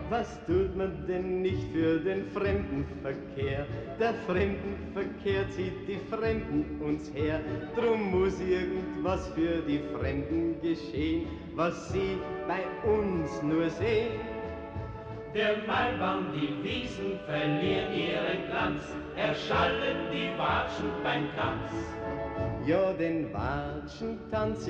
Was tut man denn nicht für den Fremdenverkehr? Der Fremdenverkehr zieht die Fremden uns her. Drum muss irgendwas für die Fremden geschehen, was sie bei uns nur sehen. Der Maibaum, die Wiesen verlieren ihren Glanz, erschallen die Watschen beim Tanz. Ja, den Watschentanz,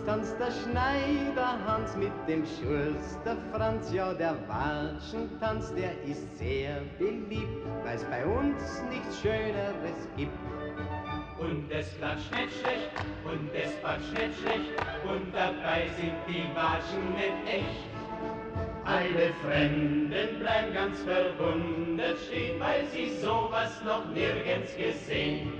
tanzt der Schneider Hans mit dem Schuster Franz. Ja, der Watschentanz, der ist sehr beliebt, weil's bei uns nichts Schöneres gibt. Und es klatscht nicht schlecht, und es patscht nicht schlecht, und dabei sind die Watschen nicht echt. Alle Fremden bleiben ganz verwundert stehen, weil sie sowas noch nirgends gesehen.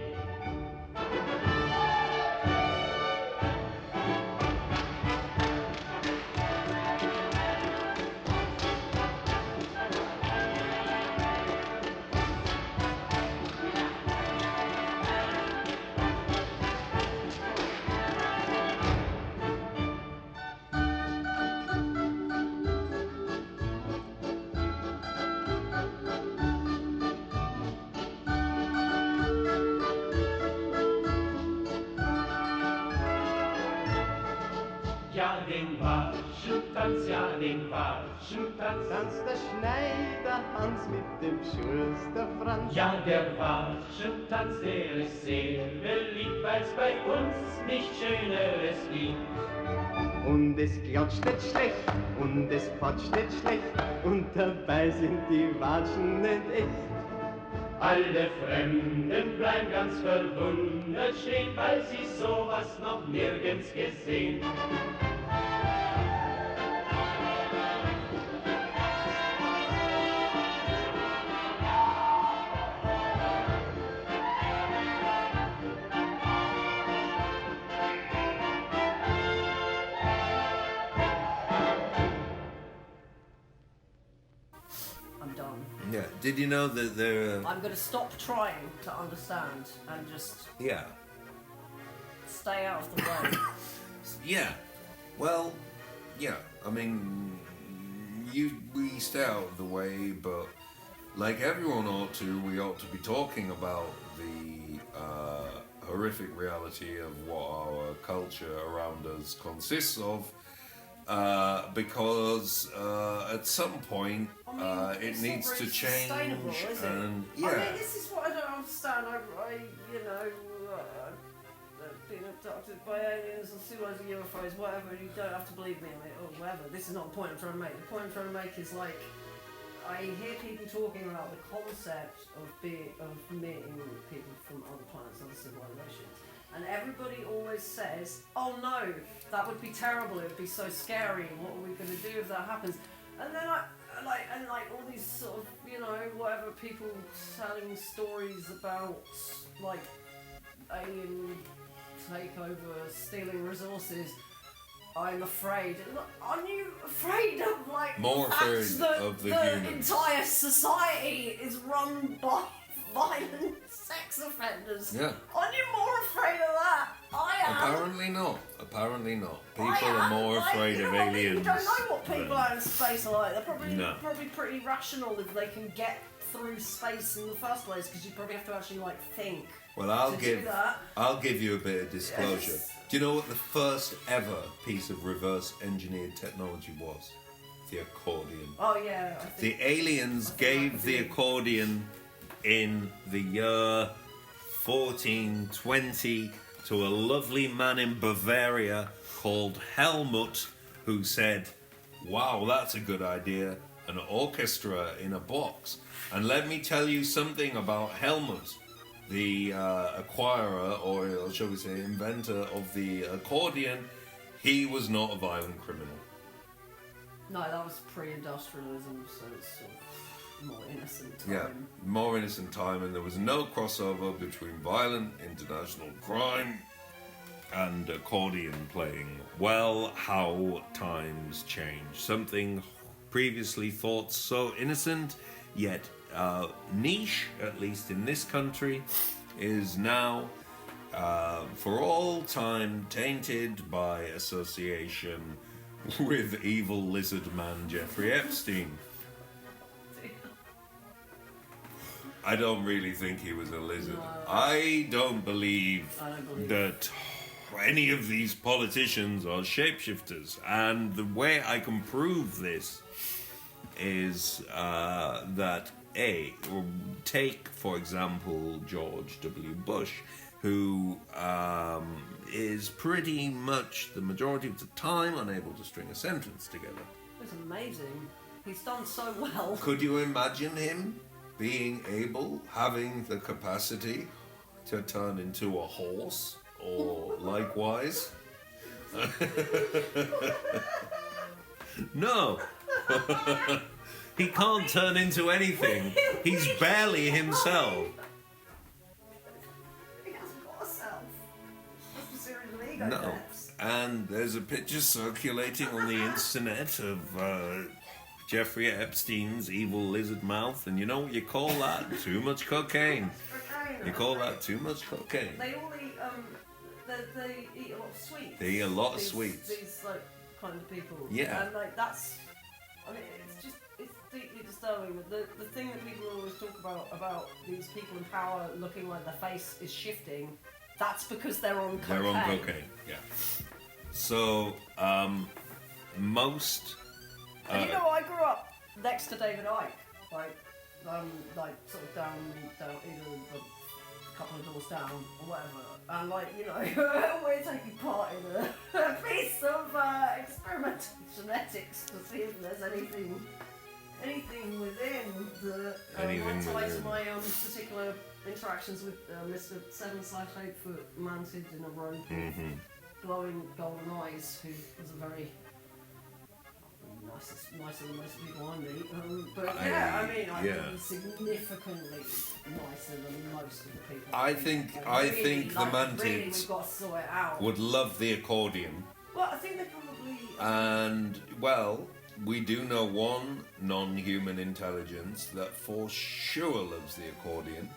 Den Watschentanz, tanzt der Schneider Hans mit dem Schuster Franz. Ja, der Watschentanz, der ist sehr beliebt, weil's bei uns nichts Schöneres gibt. Und es klatscht nicht schlecht, und es patscht nicht schlecht, und dabei sind die Watschen nicht echt. Alle Fremden bleiben ganz verwundert stehen, weil sie sowas noch nirgends gesehen. I'm done. Yeah. Did you know that there? I'm going to stop trying to understand and just Yeah. stay out of the way. Yeah. Well, yeah. I mean, we stay out of the way, but like everyone ought to, we ought to be talking about the horrific reality of what our culture around us consists of. Because at some point it it's needs not to very change, sustainable, is it? and I mean, this is what I don't understand. I've been abducted by aliens or civilized UFOs, whatever. You don't have to believe me on it or whatever. This is not the point I'm trying to make. The point I'm trying to make is like, I hear people talking about the concept of meeting people from other planets, other civilizations. And everybody always says, oh no, that would be terrible, it would be so scary, what are we going to do if that happens? And then all these sort of, whatever, people telling stories about, like, alien takeover, stealing resources. I'm afraid. Aren't you afraid of, like, more afraid of the humans? Entire society is run by violent sex offenders. Yeah. Aren't you more afraid of that? I am. Apparently not. People are more afraid of aliens. You don't know what people out in space are like. They're probably No. pretty rational if they can get through space in the first place, because you probably have to actually think. Well, I'll give you a bit of disclosure. Yes. Do you know what the first ever piece of reverse engineered technology was? The accordion. Oh yeah. I think The aliens gave the accordion in the year 1420 to a lovely man in Bavaria called Helmut, who said, wow, that's a good idea, an orchestra in a box. And let me tell you something about Helmut, the acquirer, or shall we say inventor of the accordion. He was not a violent criminal. No, that was pre-industrialism, so it's sort of more innocent time. Yeah, more innocent time, and there was no crossover between violent international crime and accordion playing. Well, how times change. Something previously thought so innocent, yet niche, at least in this country, is now for all time tainted by association with evil lizard man Jeffrey Epstein. I don't really think he was a lizard. No. I don't believe that any of these politicians are shapeshifters. And the way I can prove this is that take, for example, George W. Bush, who is pretty much the majority of the time unable to string a sentence together. It's amazing. He's done so well. Could you imagine him being able, having the capacity to turn into a horse, or likewise? No. He can't turn into anything. He's barely himself. He hasn't got a self. That's a series of ego No. deaths. And there's a picture circulating on the internet of Jeffrey Epstein's evil lizard mouth, and you know what you call that? Too much cocaine. You call that too much cocaine. They all eat, they eat a lot of sweets. They eat a lot of sweets. These, like, kind of people. Yeah. And, like, that's, I mean, it's deeply disturbing. The thing that people always talk about these people in power looking like their face is shifting, that's because they're on cocaine. They're on cocaine, yeah. So, most... And you know, I grew up next to David Icke, like sort of down either a couple of doors down or whatever, and like, you know, we're taking part in a piece of experimental genetics to see if there's anything anything within the Anything ties within. my own particular interactions with Mr. 7/8 foot mounted in a robe with glowing golden eyes, who was a very nicer than most people I meet. But yeah, I mean, I think he's significantly nicer than most of the people. I think the Mantids really, we've got to sort it out. would love the accordion. Well, I think they probably. And, well, we do know one non-human intelligence that for sure loves the accordion.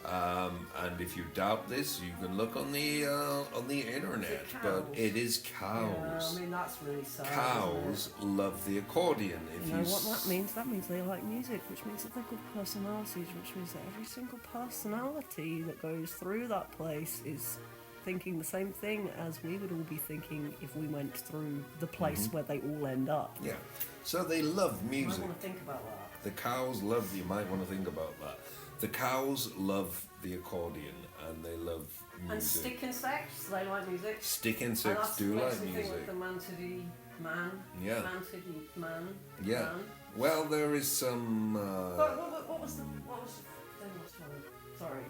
And if you doubt this, you can look on the internet. But it is cows. Yeah, I mean, that's really sad. Cows love the accordion. If You know what that means? That means they like music, which means that they're good personalities, which means that every single personality that goes through that place is thinking the same thing as we would all be thinking if we went through the place where they all end up. Yeah. So they love I music. want to think about that. The cows love. You might want to think about that. The cows love the accordion, and they love music. And stick insects, they like music. Stick insects do like music. With the mantidy man. Yeah. Mantidy man. Yeah. Man. Well, there is some. What was the thing last time? Sorry.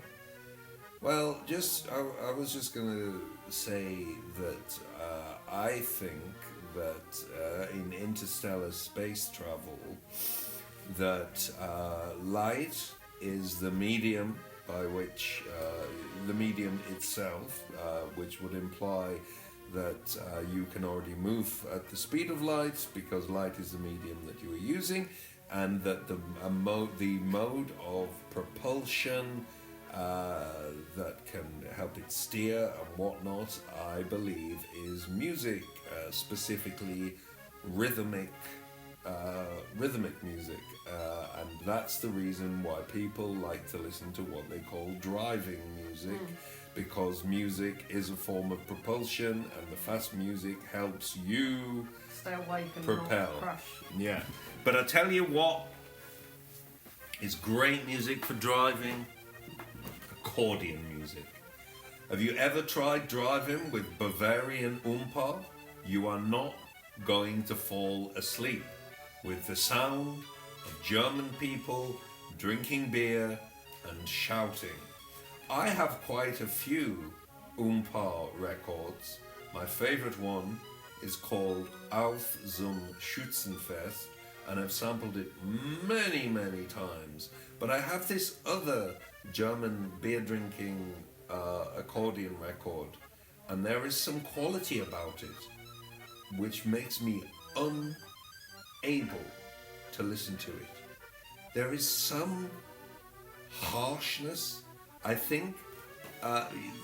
Well, I was just going to say that I think that in interstellar space travel, that light is the medium by which the medium itself, which would imply that you can already move at the speed of light because light is the medium that you are using, and that the mode of propulsion that can help it steer and whatnot, I believe, is music, specifically rhythmic music, and that's the reason why people like to listen to what they call driving music, because music is a form of propulsion, and the fast music helps you Stay awake and propel. not crash. Yeah, but I tell you what is great music for driving: accordion music. Have you ever tried driving with Bavarian Oompa? You are not going to fall asleep with the sound of German people drinking beer and shouting. I have quite a few Oompa records. My favorite one is called Auf zum Schützenfest, and I've sampled it many, many times. But I have this other German beer drinking accordion record, and there is some quality about it which makes me unable to listen to it. There is some harshness. I think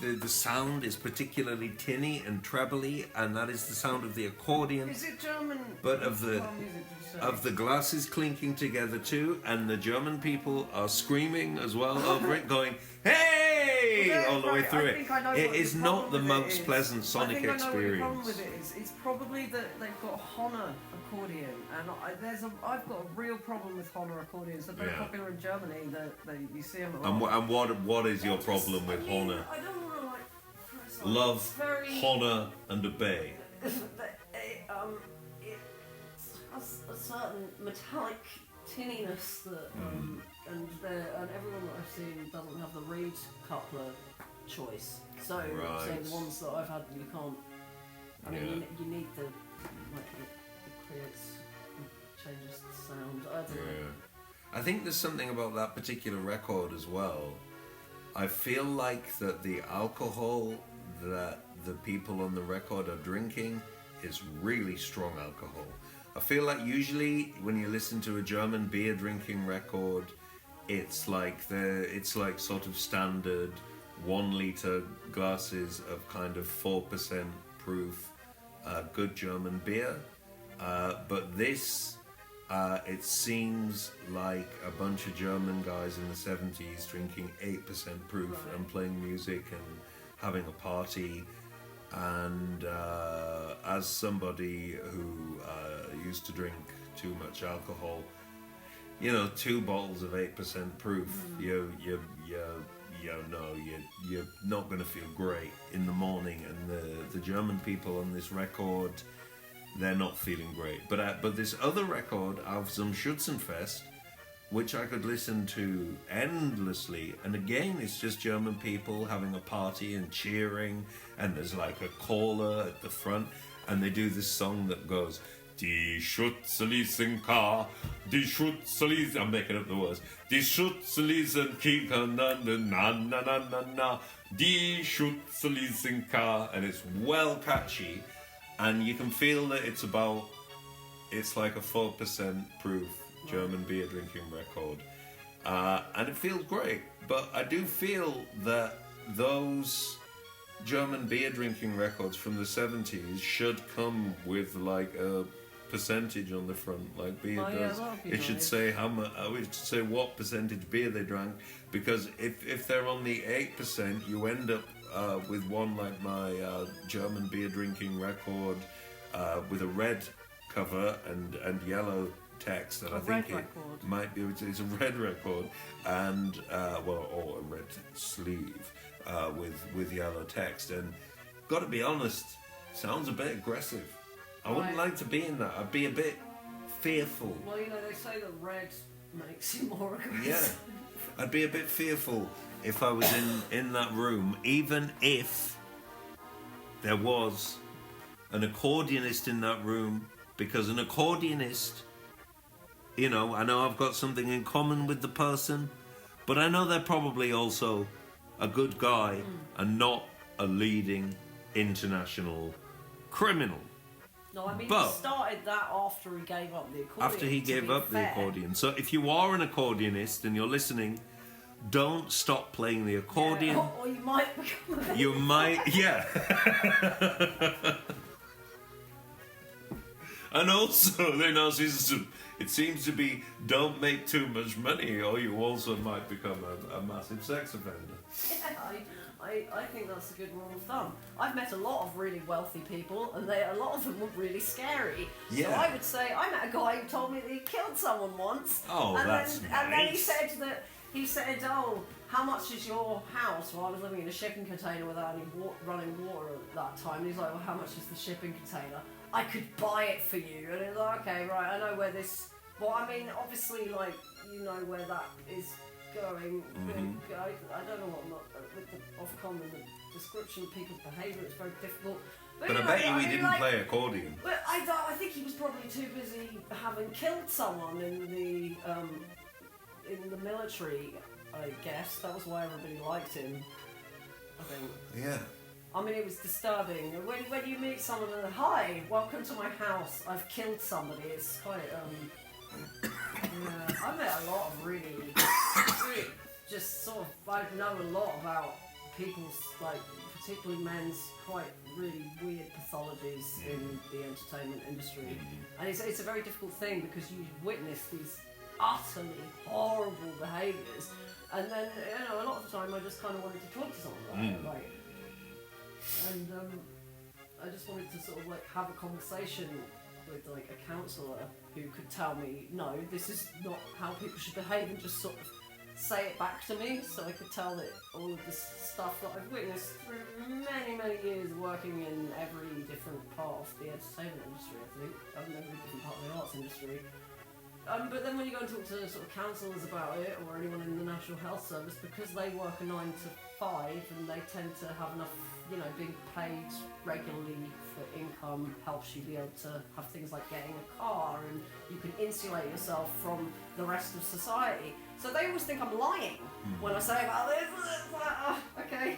the sound is particularly tinny and trebly, and that is the sound of the accordion. Is it German? But of the music, did you say? of the glasses clinking together too, and the German people are screaming as well over it, going "Hey!" Yeah, all the way right, through I it. think I know It what is the not the problem with it most is. pleasant sonic I think I know what the problem experience. with it is. It's probably that they've got Honor accordion, and I've got a real problem with Honor accordions. They're very Yeah. popular in Germany. You see them a And, lot. what is your problem with Honor? I don't want to like criticize. Love, It's very, honor, and obey. it has a certain metallic tinniness that and everyone that I've seen doesn't have the reed coupler choice. So Right. the ones that I've had, you can't. I mean, Yeah. you need the like it creates changes the sound. I don't know. I think there's something about that particular record as well. I feel like that the alcohol that the people on the record are drinking is really strong alcohol. I feel like usually when you listen to a German beer drinking record, it's like sort of standard 1 liter glasses of kind of 4% proof good German beer. But this, it seems like a bunch of German guys in the 70s drinking 8% proof and playing music and having a party. And as somebody who used to drink too much alcohol, 2 bottles of 8% proof, you're not going to feel great in the morning. And the German people on this record, they're not feeling great. But this other record, Auf zum Schützenfest, which I could listen to endlessly, and again, it's just German people having a party and cheering, and there's like a caller at the front, and they do this song that goes, Die Schutzelisenka, die Schutzeliesen, I'm making up the words, Die Schutzeliesen na na na na na na, Die Schutzelisenka, and it's well catchy, and you can feel that it's like a 4% proof German beer drinking record, and it feels great. But I do feel that those German beer drinking records from the 70s should come with like a percentage on the front, like beer does. It should say how much. It should say what percentage beer they drank, because if they're on the 8%, you end up with one like my German beer drinking record with a red cover and yellow text, and I think it might be, it's a red record, and or a red sleeve with yellow text, and gotta be honest, sounds a bit aggressive. I wouldn't like to be in that. I'd be a bit fearful. Well, they say that red makes you more aggressive. Yeah, I'd be a bit fearful if I was in that room, even if there was an accordionist in that room, because an accordionist, I know I've got something in common with the person, but I know they're probably also a good guy and not a leading international criminal. No, I mean, but he started that after he gave up the accordion. After he gave up the accordion. So if you are an accordionist and you're listening, don't stop playing the accordion. Yeah, or you might become You might, yeah. And also, the narcissism, it seems to be, don't make too much money, or you also might become a massive sex offender. Yeah, I think that's a good rule of thumb. I've met a lot of really wealthy people, and a lot of them were really scary. Yeah. So I would say, I met a guy who told me that he killed someone once. Oh, that's nice. And then he said, oh, how much is your house? Well, I was living in a shipping container without any running water at that time. And he's like, well, how much is the shipping container? I could buy it for you. And it's like, okay, right, I know where this... Well, I mean, obviously, like, you know where that is going. Mm-hmm. I don't know what... With the Ofcom and the description of people's behaviour, it's very difficult. But I bet you he didn't play accordion. But I think he was probably too busy having killed someone in the military, I guess. That was why everybody liked him, I think. Yeah. I mean, it was disturbing. When you meet someone and hi, welcome to my house, I've killed somebody, it's quite, yeah, I met a lot of really just sort of, I know a lot about people's, like, particularly men's quite really weird pathologies in the entertainment industry. And it's a very difficult thing because you witness these utterly horrible behaviours, and then, a lot of the time I just kind of wanted to talk to someone about it, like, and I just wanted to sort of like have a conversation with like a counsellor who could tell me, no, this is not how people should behave, and just sort of say it back to me, so I could tell that all of this stuff that I've witnessed through many, many years working in every different part of the entertainment industry, I think, and every different part of the arts industry. But then when you go and talk to sort of counsellors about it, or anyone in the National Health Service, because they work a 9 to 5 and they tend to have enough, being paid regularly for income helps you be able to have things like getting a car, and you can insulate yourself from the rest of society. So they always think I'm lying when I say about this. It's like, oh, okay.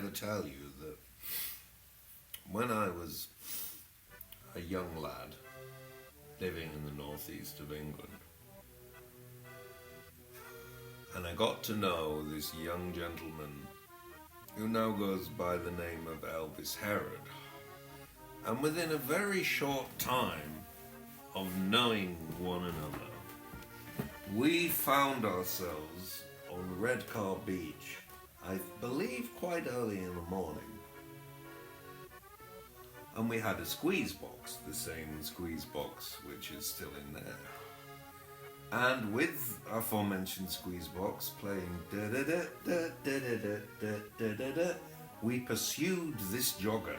ever tell you that when I was a young lad living in the northeast of England, and I got to know this young gentleman who now goes by the name of Elvis Herod, and within a very short time of knowing one another, we found ourselves on Redcar Beach, I believe quite early in the morning, and we had a squeeze box, the same squeeze box which is still in there. And with aforementioned squeeze box playing da-da-da-da-da-da-da-da-da-da, we pursued this jogger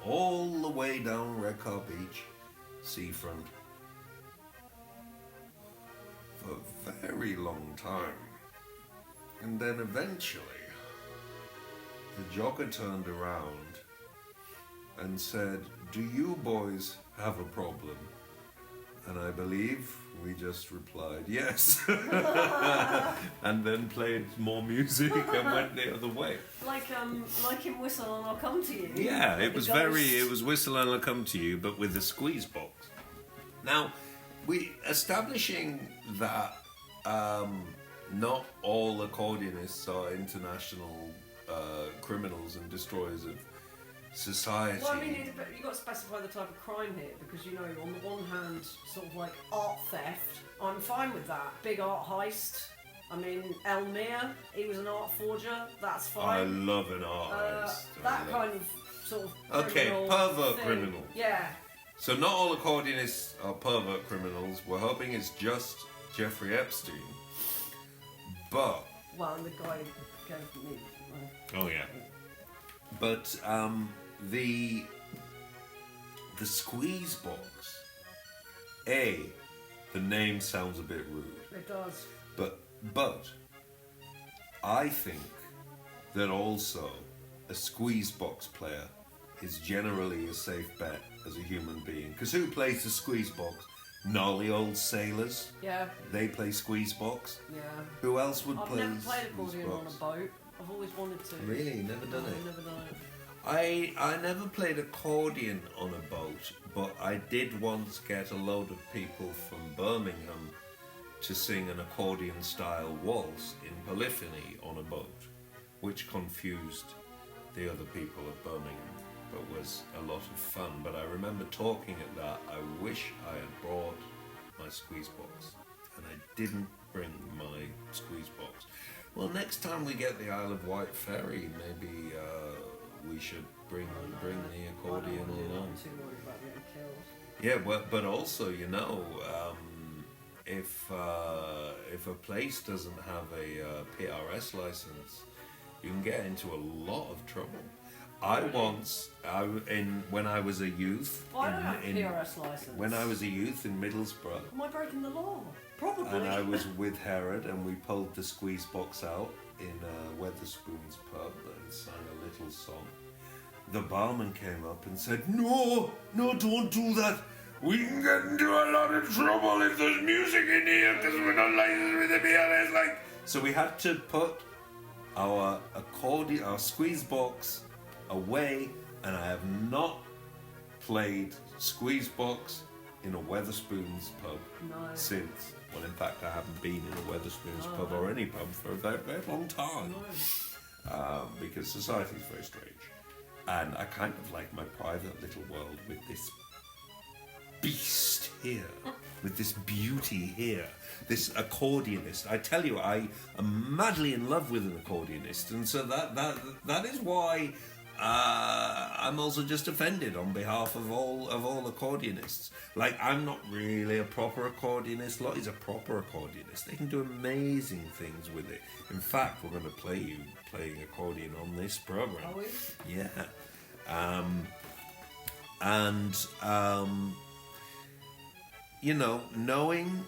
all the way down Redcar Beach seafront for a very long time. And then eventually the jogger turned around and said, "Do you boys have a problem?" And I believe we just replied, "Yes." And then played more music and went the other way. Like in Whistle and I'll Come to You. Yeah, Like it was the it was Whistle and I'll Come to You, but with a squeeze box. Now, we establishing that not all accordionists are international criminals and destroyers of society. Well, I mean, you've got to specify the type of crime here, because, you know, on the one hand, sort of like art theft, I'm fine with that. Big art heist. I mean, Elmire, he was an art forger, that's I fine. love an artist. That kind of sort of Okay, criminal pervert thing. criminal. Yeah. So not all accordionists are pervert criminals. We're hoping it's just Jeffrey Epstein. But Well, and the guy gave me... oh yeah. But the squeeze box. The name sounds a bit rude. It does. But I think that also a squeeze box player is generally a safe bet as a human being. Because who plays the squeeze box? Gnarly old sailors. Yeah. They play squeeze box. Yeah. Who else would I've play never played squeeze accordion on box? a boat. I've always wanted to. Really? Never done it? I've never done it. I never played accordion on a boat, but I did once get a load of people from Birmingham to sing an accordion-style waltz in Polyphony on a boat, which confused the other people of Birmingham, but was a lot of fun. But I remember talking at that, I wish I had brought my squeeze box, and I didn't bring my squeeze box. Well, next time we get the Isle of Wight ferry, maybe we should bring the accordion along. I'm too worried about getting killed. Yeah, but also, you know, if a place doesn't have a PRS license, you can get into a lot of trouble. When I was a youth, Well, I don't have a PRS license. when I was a youth in Middlesbrough, Am I breaking the law? Probably. and I was with Herod, and we pulled the squeeze box out in Weatherspoon's pub and sang a little song. The barman came up and said, "No, don't do that. We can get into a lot of trouble if there's music in here because we're not licensed with the PRS." Like, so we had to put our accordion, our squeeze box away, and I have not played squeeze box in a Weatherspoon's pub since. Well, in fact, I haven't been in a Weatherspoon's pub or any pub for a very, very long time because society is very strange. And I kind of like my private little world with this beast here, with this beauty here, this accordionist. I tell you, I am madly in love with an accordionist, and so that is why I'm also just offended on behalf of all accordionists. Like, I'm not really a proper accordionist. Lottie's a proper accordionist. They can do amazing things with it. In fact, we're going to play you playing accordion on this program. Are we? Yeah. You know, knowing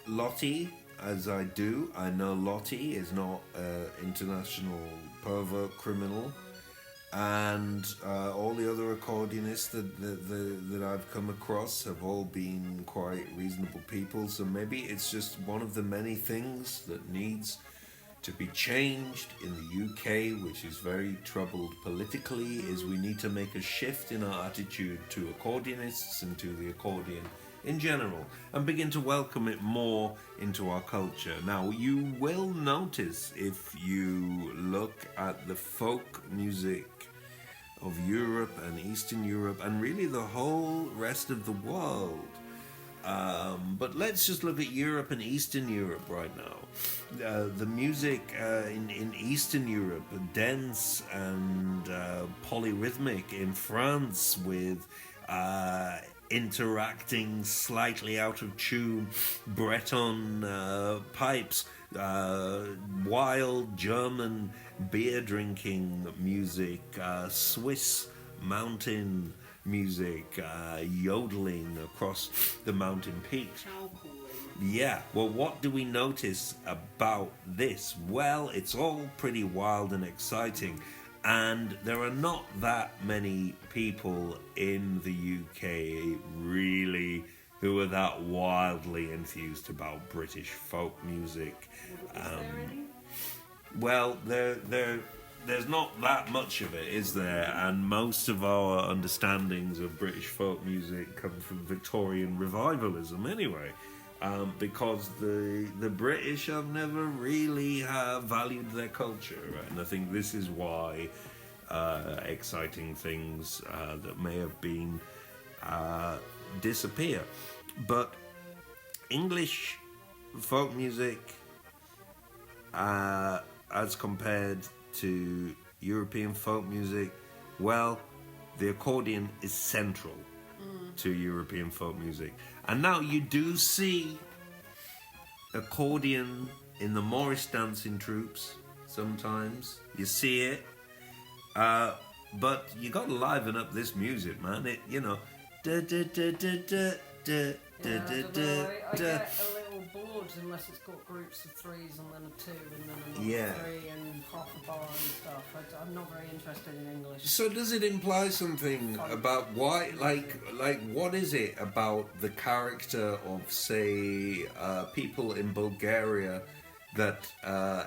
Lottie as I do, I know Lottie is not an international pervert criminal, and all the other accordionists that I've come across have all been quite reasonable people, so maybe it's just one of the many things that needs to be changed in the UK, which is very troubled politically, is we need to make a shift in our attitude to accordionists and to the accordion in general, and begin to welcome it more into our culture. Now, you will notice if you look at the folk music of Europe and Eastern Europe, and really the whole rest of the world. But let's just look at Europe and Eastern Europe right now. The music in Eastern Europe, dense and polyrhythmic. In France, with interacting, slightly out of tune Breton pipes, wild German beer drinking music, Swiss mountain music, yodeling across the mountain peaks. Yeah, well, what do we notice about this? Well, it's all pretty wild and exciting. And there are not that many people in the UK really who are that wildly enthused about British folk music. Well, there's not that much of it, is there? And most of our understandings of British folk music come from Victorian revivalism anyway. Because the British have never really valued their culture, right? And I think this is why exciting things that may have been disappear. But English folk music, as compared to European folk music, well, the accordion is central to European folk music. And now you do see accordion in the Morris dancing troops sometimes. You see it. But you got to liven up this music, man. It, you know, da da da da da da da da da. I get a little bored unless it's got groups of threes and then a two and then another three and half a bar and stuff. I'm not very interested in English. So does it imply something about why, like what is it about the character of, say, people in Bulgaria that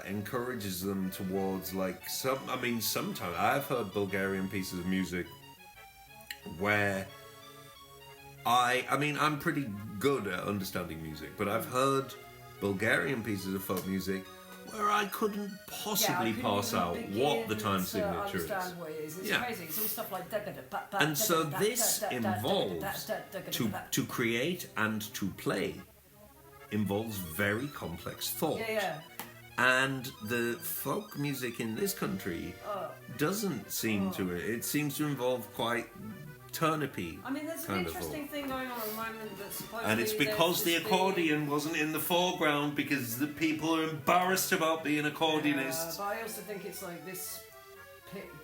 encourages them towards, like, sometimes I've heard Bulgarian pieces of music where I'm pretty good at understanding music, but I've heard Bulgarian pieces of folk music where I couldn't possibly pass out what the time signature is. What it is. It's crazy. It's all stuff like and so this involves to create and to play involves very complex thought. And the folk music in this country doesn't seem to. It seems to involve quite turnipy. I mean, there's an interesting thing going on at the moment that's supposedly... And it's because the accordion wasn't in the foreground because the people are embarrassed about being accordionists. But I also think it's like this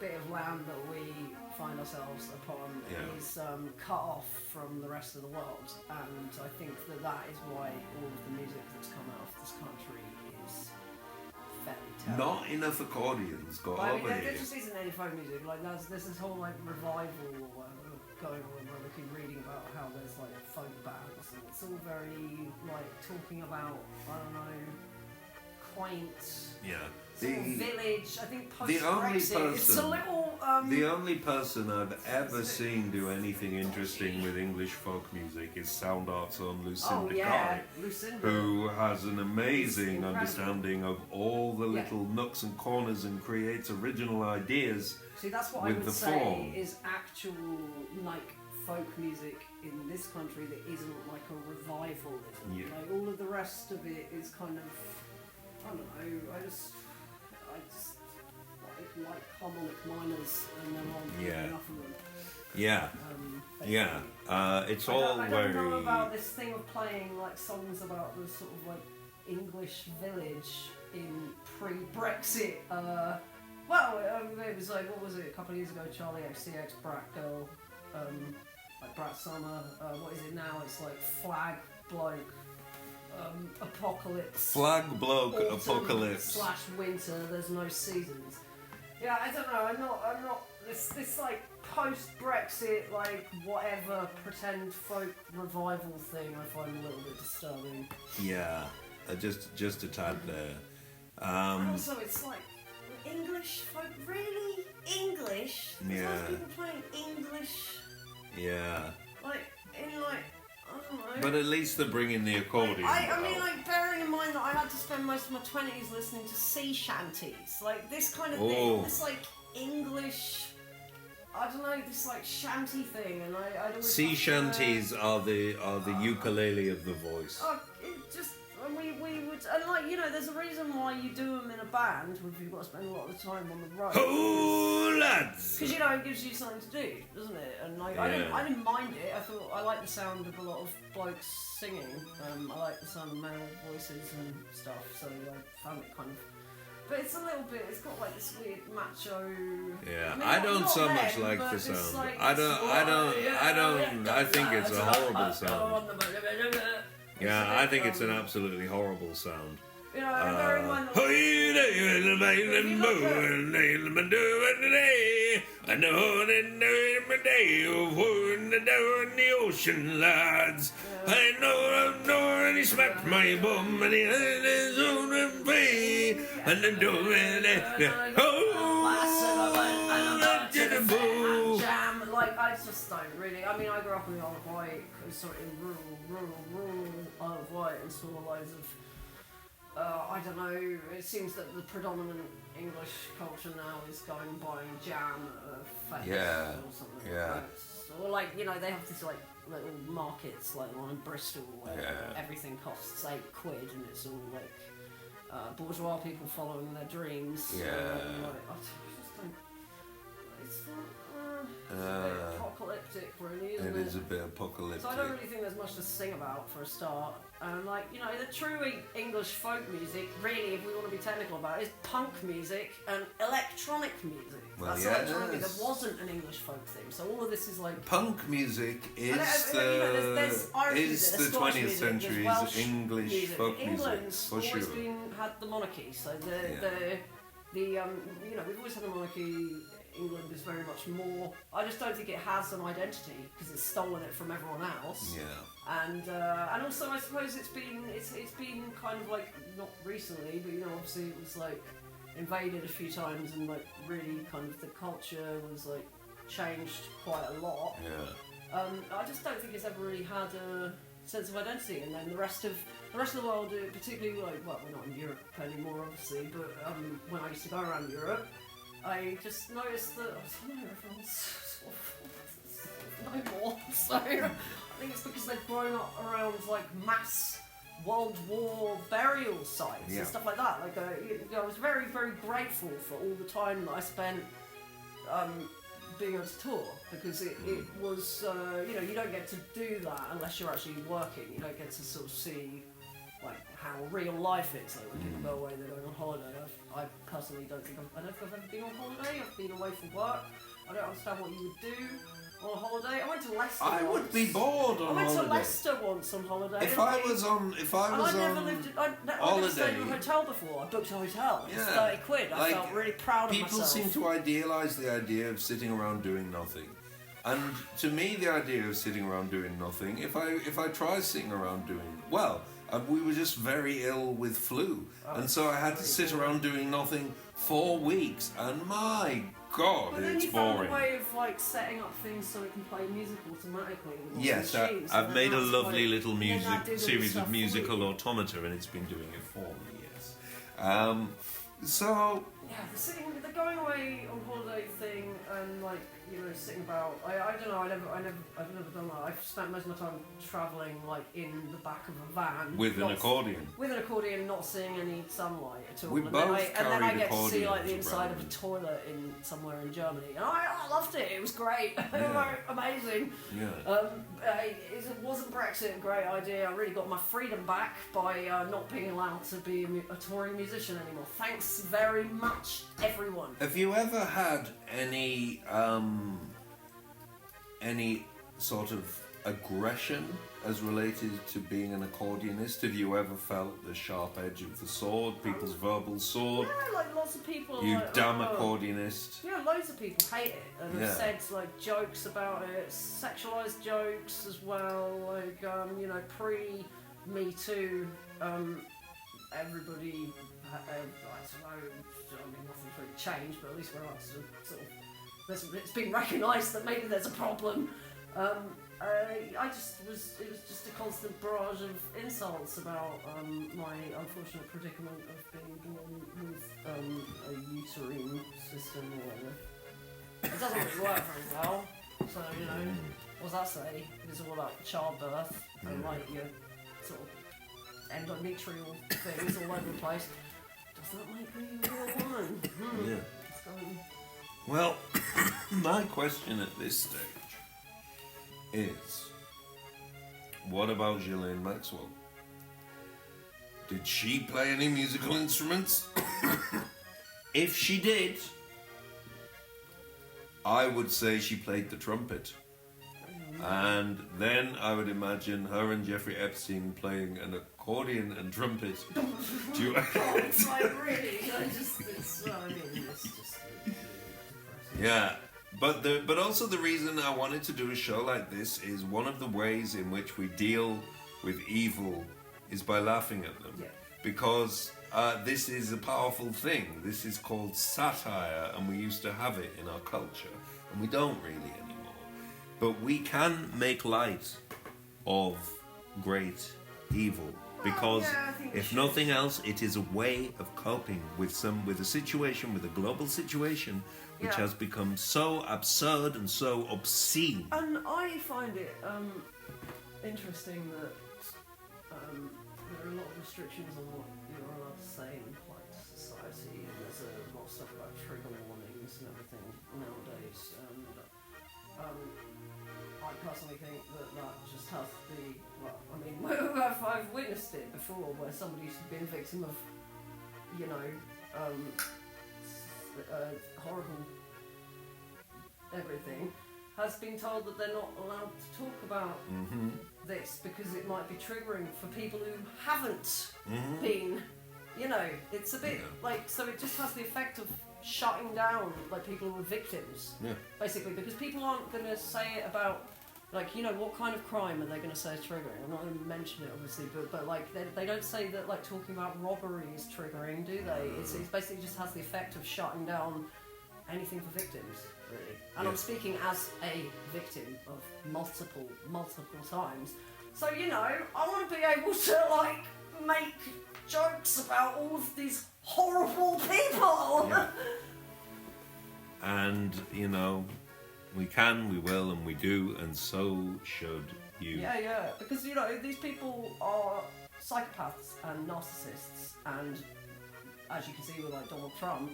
bit of land that we find ourselves upon is cut off from the rest of the world, and I think that is why all of the music that's come out of this country is fairly terrible. Not enough accordions got over here. There just isn't any folk music. Like there's this whole like revival or whatever going on where we keep reading about how there's like folk bands, and it's all very like talking about, I don't know, quaint. Village. I think post-Brexit. It's a little. The only person I've ever seen do anything interesting with English folk music is Sound Art's own Lucinda Guy, who has an amazing understanding of all the little nooks and corners and creates original ideas. See, that's what I would say is actual like folk music in this country that isn't like a revivalism. Like all of the rest of it is kind of, I don't know. I just like harmonic minors, and there aren't enough of them. It's all very. I don't know about this thing of playing like songs about the sort of like English village in pre-Brexit. It was like, what was it, a couple of years ago, Charlie XCX, Brat Girl, like Brat Summer, what is it now? It's like Flag Bloke, Apocalypse. Flag Bloke, Apocalypse. / winter, there's no seasons. Yeah, I don't know, I'm not, this like post-Brexit, like whatever, pretend folk revival thing I find a little bit disturbing. Yeah, just a tad there. And also, it's like English folk, really English. There's loads of people playing English. Yeah. Like in like. I don't know. But at least they're bringing the accordion. I mean, like, bearing in mind that I had to spend most of my 20s listening to sea shanties. Like, this kind of thing. This, like, English... I don't know, this, like, shanty thing. And I'd always... Sea shanties are the ukulele of the voice. It just... We would... And, like, you know, there's a reason why you do them in a band if you've got to spend a lot of the time on the road. Oh, lads! Because, you know, it gives you something to do, doesn't it? And, like, I didn't mind it. I thought I like the sound of a lot of blokes singing. I like the sound of male voices and stuff, so I found it kind of... But it's a little bit, it's got like this weird macho... Yeah, I mean, I don't not so them, much like but the it's sound. like I think it's a horrible sound. Yeah, I think it's an absolutely horrible sound. You know, bear in mind the ocean, lads. I know, and he smacked my bum, and he had his own way, and the door, like, I just don't really. I mean, I grew up in the Isle of Wight, sort of in rural Isle of Wight, and saw loads of. I don't know, it seems that the predominant English culture now is going and buying jam at a fete or something like that. Or like, you know, they have these like little markets like the one in Bristol where everything costs £8 and it's all like bourgeois people following their dreams. Yeah. Like, I just don't... It's a bit apocalyptic, really, isn't it? It is a bit apocalyptic. So I don't really think there's much to sing about for a start. And like, you know, the true English folk music, really, if we want to be technical about it, is punk music and electronic music. Well, that's electronic. There wasn't an English folk thing. So all of this is like... Punk music is there's Irish music, the Scottish 20th music, century's Welsh English folk music, England's for always sure. had the monarchy. So you know, we've always had the monarchy. England is very much more. I just don't think it has an identity because it's stolen it from everyone else. Yeah. And also I suppose it's been kind of like not recently, but you know obviously it was like invaded a few times and like really kind of the culture was like changed quite a lot. Yeah. I just don't think it's ever really had a sense of identity, and then the rest of the world, particularly like well, we're not in Europe anymore obviously, but when I used to go around Europe. I just noticed that, I don't know, everyone's sort of no more, so I think it's because they've grown up around like mass World War burial sites and stuff like that. Like, I was very, very grateful for all the time that I spent being able to tour, because it was, you know, you don't get to do that unless you're actually working. You don't get to sort of see like how real life is. Like when people go away, they're going on holiday. I personally don't think I've ever been on holiday. I've been away from work. I don't understand what you would do on a holiday. I went to Leicester. I once. would be bored on holiday. I went to Leicester once on holiday. If I was on I'd never stayed in a hotel before. I booked a hotel. It was £30. I felt really proud of myself. People seem to idealise the idea of sitting around doing nothing. And to me, the idea of sitting around doing nothing, if I try sitting around doing, well, we were just very ill with flu. And so I had to sit around doing nothing for weeks. And my God, but it's then you boring. found a way of like setting up things so it can play music automatically. Yes, I've made a lovely little series of musical automata, and it's been doing it for me. Yes. So. Yeah, the going away on holiday thing, and like sitting about. I don't know. I've never done that. I've spent most of my time travelling like in the back of a van with an accordion. With an accordion, not seeing any sunlight at all. We both carried and then I get to see like the accordions inside around. of a toilet in somewhere in Germany, and I loved it. It was great. Amazing. Yeah. It wasn't Brexit a great idea. I really got my freedom back by not being allowed to be a touring musician anymore. Thanks very much, everyone. Have you ever had any sort of aggression as related to being an accordionist? Have you ever felt the sharp edge of the sword, people's verbal sword? Yeah, like lots of people. You like, dumb accordionist. Yeah, loads of people hate it and have said like jokes about it, sexualized jokes as well. Like pre Me Too, everybody I mean, nothing's really changed, but at least we're not sort of, it's been recognised that maybe there's a problem. It was just a constant barrage of insults about my unfortunate predicament of being born with a uterine system or whatever. It doesn't really work very well, so, you know, what does that say? It's all about childbirth and like your sort of endometrial things all over the place. Does that make me a real woman? Yeah. Well, my question at this stage is, what about Ghislaine Maxwell? Did she play any musical instruments? If she did, I would say she played the trumpet. And then I would imagine her and Jeffrey Epstein playing an accordion and trumpet duet. Yeah, but also the reason I wanted to do a show like this is one of the ways in which we deal with evil is by laughing at them. Yeah. Because this is a powerful thing. This is called satire, and we used to have it in our culture, and we don't really anymore. But we can make light of great evil, because if nothing else, it is a way of coping with a situation, with a global situation, which has become so absurd and so obscene. And I find it interesting that there are a lot of restrictions on what you're allowed to say in polite society, and there's a lot of stuff about trigger warnings and everything nowadays. I personally think that just has to be, well, I mean, I've witnessed it before where somebody's been a victim of, you know, horrible everything, has been told that they're not allowed to talk about this because it might be triggering for people who haven't been, you know, it's a bit like, so it just has the effect of shutting down like people who are victims, basically, because people aren't going to say it about, like, you know, what kind of crime are they going to say is triggering? I'm not going to mention it, obviously, but like, they don't say that, like, talking about robbery is triggering, do they? It's basically just has the effect of shutting down anything for victims, really. And I'm speaking as a victim of multiple times. So, you know, I want to be able to, like, make jokes about all of these horrible people! Yeah. And, you know, we can, we will, and we do, and so should you. Yeah, because, you know, these people are psychopaths and narcissists, and as you can see with, like, Donald Trump,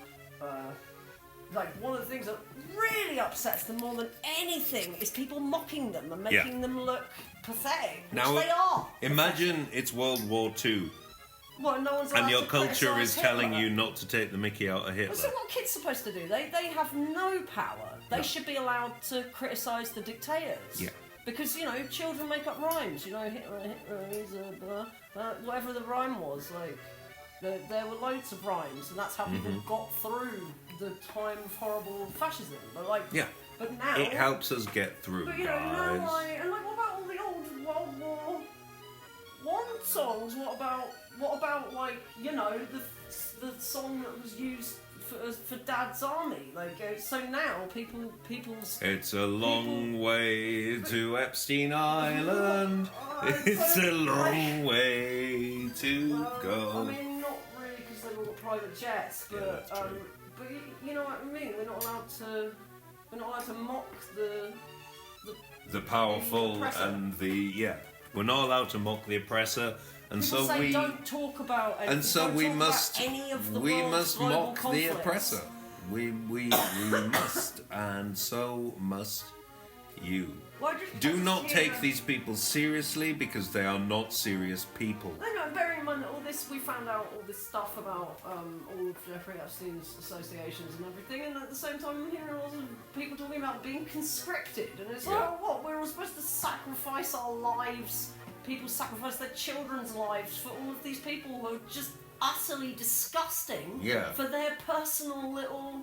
like, one of the things that really upsets them more than anything is people mocking them and making them look pathetic, which now, they are. Imagine it's World War II. Well, no one's and your to culture is Hitler. telling you not to take the mickey out of Hitler. Well, so what are kids supposed to do? They have no power. They should be allowed to criticise the dictators. Yeah. Because, you know, children make up rhymes. You know, Hitler is a whatever the rhyme was. Like, there were loads of rhymes, and that's how people got through the time of horrible fascism. But like, but now it helps us get through. But, you know, now what about all the old World War I songs? What about like, you know, the song that was used for Dad's Army? Like, so now people's. It's a long way to Epstein Island. It's a long way to go. I mean, not really, because they've all got private jets, but but you know what I mean. We're not allowed to mock the powerful the and the We're not allowed to mock the oppressor. And people so say we don't talk about anything. and so don't we talk must about any of the we world's must global mock conflicts. the oppressor. We must, and so must you. Well, Do not take these people seriously, because they are not serious people. No, bearing in mind that all this, we found out all this stuff about all of Jeffrey Epstein's associations and everything, and at the same time I'm hearing lots of people talking about being conscripted, and it's like, oh, what, we're all supposed to sacrifice our lives, people sacrifice their children's lives for all of these people who are just utterly disgusting for their personal little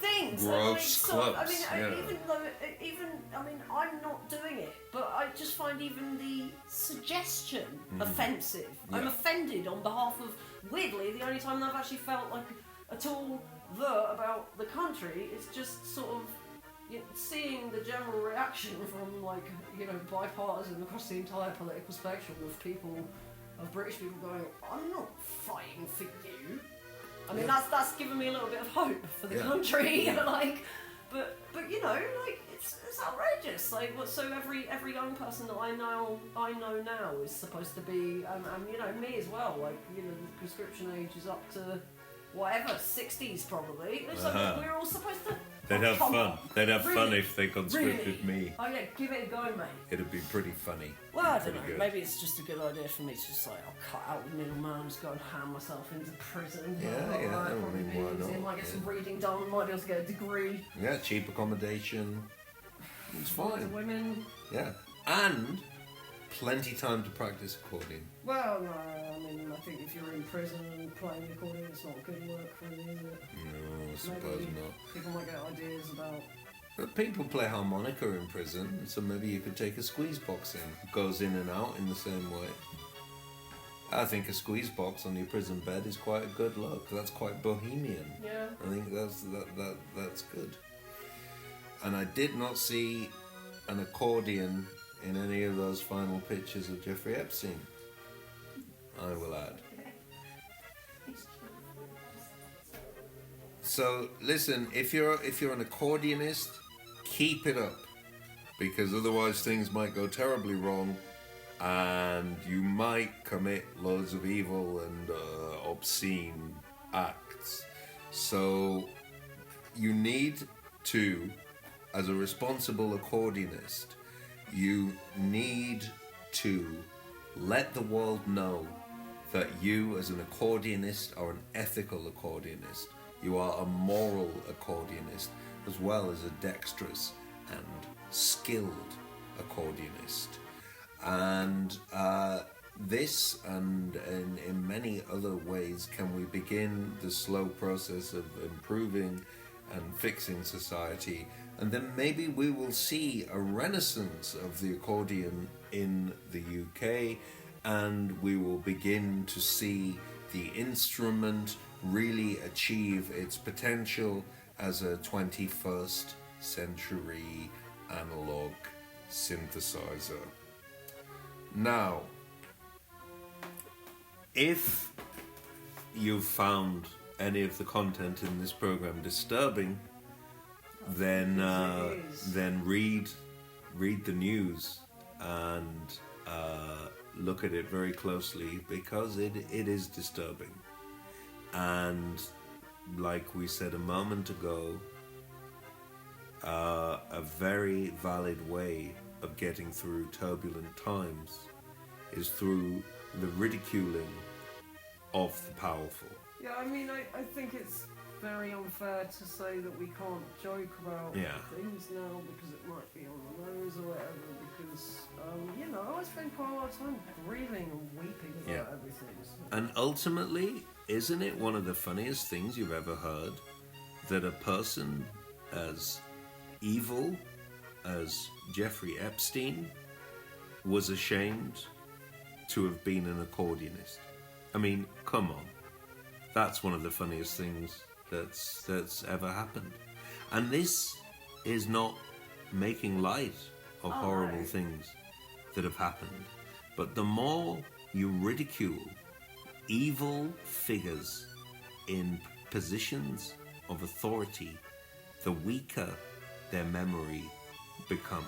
things. Gross clubs. I mean, yeah. I'm not doing it, but I just find even the suggestion offensive. Yeah. I'm offended on behalf of, weirdly, the only time I've actually felt like at all about the country is just sort of seeing the general reaction from bipartisan across the entire political spectrum of British people going, I'm not fighting for you. I mean, that's given me a little bit of hope for the country. Yeah. But it's outrageous. So every young person that I know now is supposed to be, and me as well. The conscription age is up to whatever, 60s probably. So we're all supposed to. They'd have fun. They'd have fun Really? if they conscripted me. Oh yeah, give it a go, mate. It'd be pretty funny. Well, I don't Pretty know. good. Maybe it's just a good idea for me to just I'll cut out the middleman, just go and hand myself into prison. Yeah, I mean, why not? I might get some reading done. Might be able to get a degree. Yeah, cheap accommodation. It's Lots fine. of women. Yeah, and plenty time to practice accordion. Well, no, I think if you're in prison and playing the accordion, it's not good work, really, is it? No, I suppose Maybe not. People might get ideas about. But people play harmonica in prison, so maybe you could take a squeeze box in. It goes in and out in the same way. I think a squeeze box on your prison bed is quite a good look. That's quite bohemian. Yeah. I think that's good. And I did not see an accordion in any of those final pictures of Jeffrey Epstein. I will add. So listen, if you're an accordionist, keep it up, because otherwise things might go terribly wrong, and you might commit loads of evil and obscene acts. So you need to, as a responsible accordionist, you need to let the world know that you, as an accordionist, are an ethical accordionist. You are a moral accordionist, as well as a dexterous and skilled accordionist. And this, and in many other ways, can we begin the slow process of improving and fixing society. And then maybe we will see a renaissance of the accordion in the UK, and we will begin to see the instrument really achieve its potential as a 21st century analog synthesizer. Now, if you've found any of the content in this program disturbing, then read the news and look at it very closely, because it is disturbing. And like we said a moment ago, a very valid way of getting through turbulent times is through the ridiculing of the powerful. Yeah, I mean, I think it's very unfair to say that we can't joke about things now because it might be on the nose or whatever, because, I spend quite a lot of time grieving and weeping about everything. So. And ultimately, isn't it one of the funniest things you've ever heard that a person as evil as Jeffrey Epstein was ashamed to have been an accordionist? I mean, come on. That's one of the funniest things that's ever happened. And this is not making light of horrible things that have happened. But the more you ridicule evil figures in positions of authority, the weaker their memory becomes.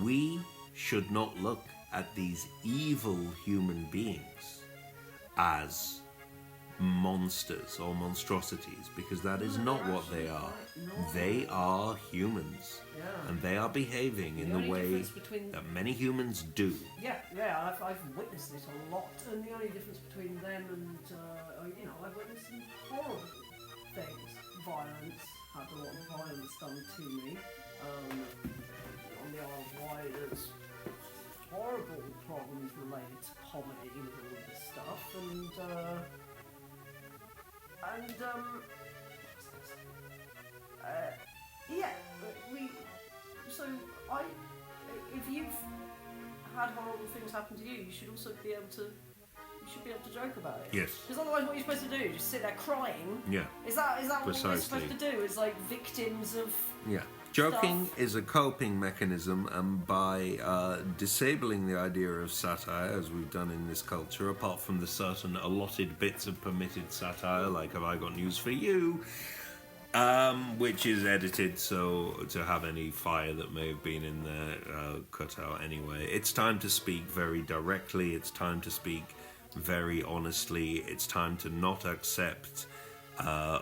We should not look at these evil human beings as monsters or monstrosities, because that is not what they are. They are humans, and they are behaving in the way that many humans do. Yeah, I've witnessed it a lot, and the only difference between them and, I've witnessed some horrible things. Violence, had a lot of violence done to me. On the Isle of Wight, there's horrible problems related to poverty and all of this stuff, if you've had horrible things happen to you, you should also be able to joke about it. Yes. Because otherwise, what you're supposed to do? Just sit there crying? Yeah. Is that what we're Precisely. supposed to do? Is like victims of? Yeah. Joking stuff. is a coping mechanism, and by disabling the idea of satire, as we've done in this culture, apart from the certain allotted bits of permitted satire, like Have I Got News for You, which is edited so to have any fire that may have been in there cut out anyway. It's time to speak very directly, it's time to speak very honestly, it's time to not accept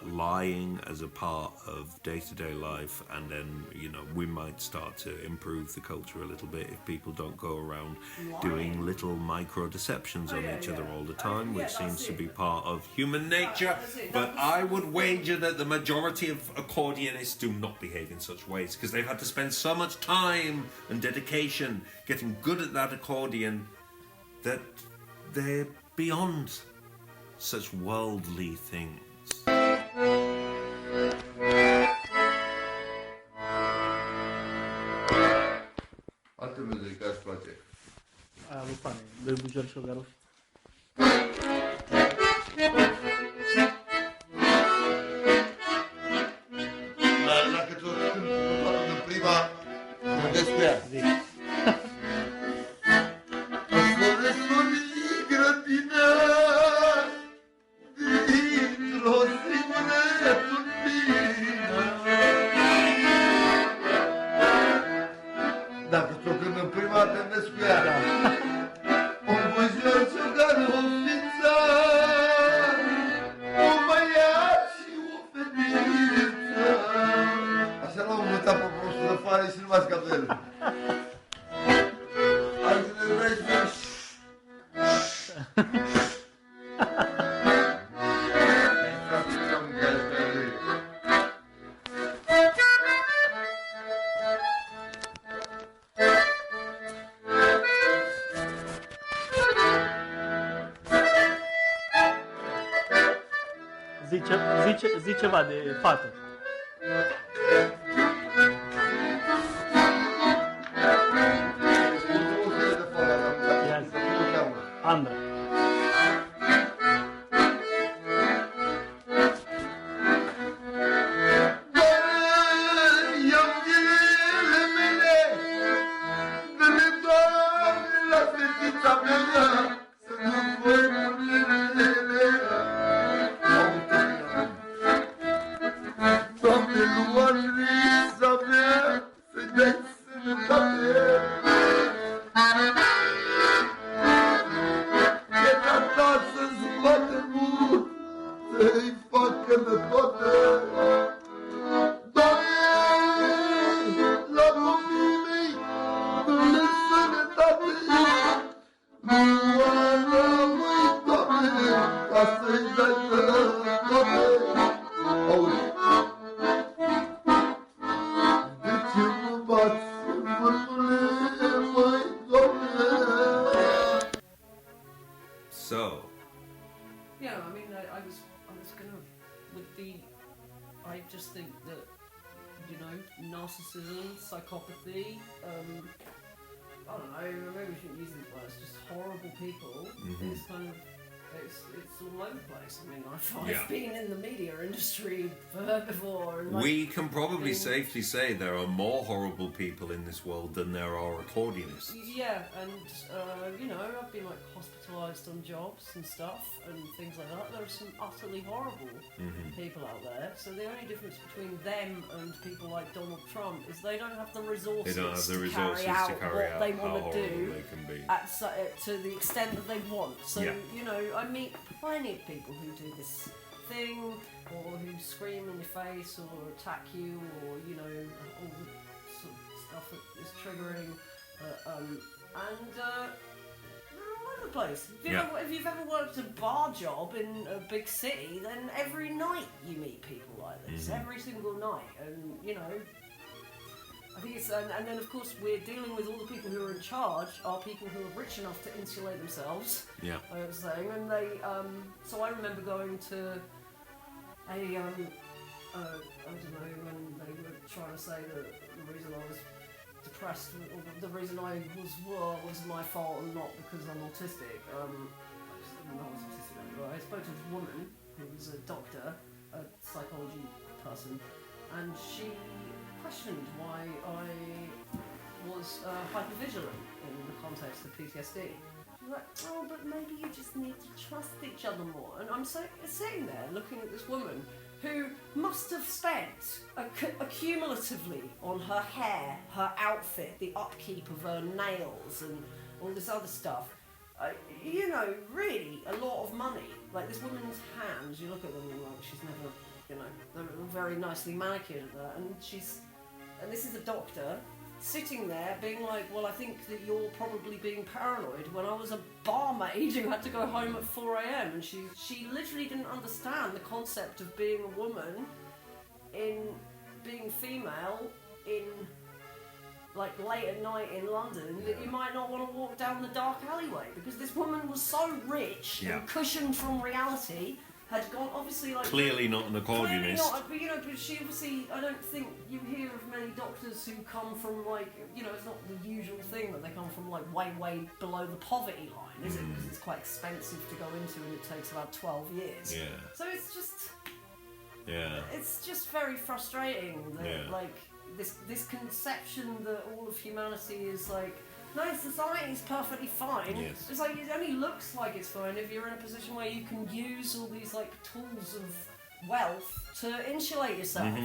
lying as a part of day-to-day life, and then we might start to improve the culture a little bit if people don't go around doing little micro deceptions on each other all the time, which seems to be part of human nature. But I would wager that the majority of accordionists do not behave in such ways, because they've had to spend so much time and dedication getting good at that accordion that they're beyond such worldly things. Altă muzică îți place? Aia lui Pane, doi bujori și o garoș. Dacă ți-o cânt în prima, gândesc cu ea. Dacă ți-o cânt în prima, te gândesc cu ea. Un bujor și o garofiță, un băiat și o fetiță. Așa l-am învățat pe prostul de fare și nu m-a scap de el. Altele vrei să fie... Zi ceva de fată. Ia zi. Andra. So, yeah, I mean, I was gonna, I just think that, narcissism, psychopathy, I don't know, maybe we shouldn't use these words, just horrible people, is kind of, it's all over the place. I mean, I've been in the media industry before. And we can probably safely say there are more horrible people in this world than there are accordionists. Yeah, and, I've been, hospitalised on jobs and stuff and things like that. There are some utterly horrible people out there. So the only difference between them and people like Donald Trump is they don't have the resources, to carry out what they want to do to the extent that they want. So, I meet plenty of people who do this thing, or who scream in your face, or attack you, or, all the sort of stuff that is triggering. They're all over the place. If you've ever worked a bar job in a big city, then every night you meet people like this. Every single night. And, I think it's... And then, of course, we're dealing with all the people who are in charge are people who are rich enough to insulate themselves. Yeah. I was saying. And they... so I remember going to a I don't know, when they were trying to say that the reason I was depressed, or the reason I was my fault and not because I'm autistic. I just didn't know I was autistic anymore. I spoke to this woman who was a doctor, a psychology person, and she questioned why I was hypervigilant in the context of PTSD. She was like, oh, but maybe you just need to trust each other more. And I'm sitting there looking at this woman who must have spent accumulatively on her hair, her outfit, the upkeep of her nails and all this other stuff. You know, really a lot of money. Like this woman's hands, you look at them and like she's never, you know, they're very nicely manicured and that. And this is a doctor sitting there being like, well, I think that you're probably being paranoid, when I was a barmaid who had to go home at 4 a.m. and she literally didn't understand the concept of being a woman, in being female, in like late at night in London, that you might not want to walk down the dark alleyway, because this woman was so rich and cushioned from reality, had gone obviously like clearly not an accordionist. Not, but you know, but she obviously, I don't think you hear of many doctors who come from like, you know, it's not the usual thing that they come from like way below the poverty line, is it? Because it's quite expensive to go into and it takes about 12 years. Yeah. So it's just, yeah, it's just very frustrating that like this conception that all of humanity is like, no, society's perfectly fine. Yes. It's like, it only looks like it's fine if you're in a position where you can use all these like tools of wealth to insulate yourself.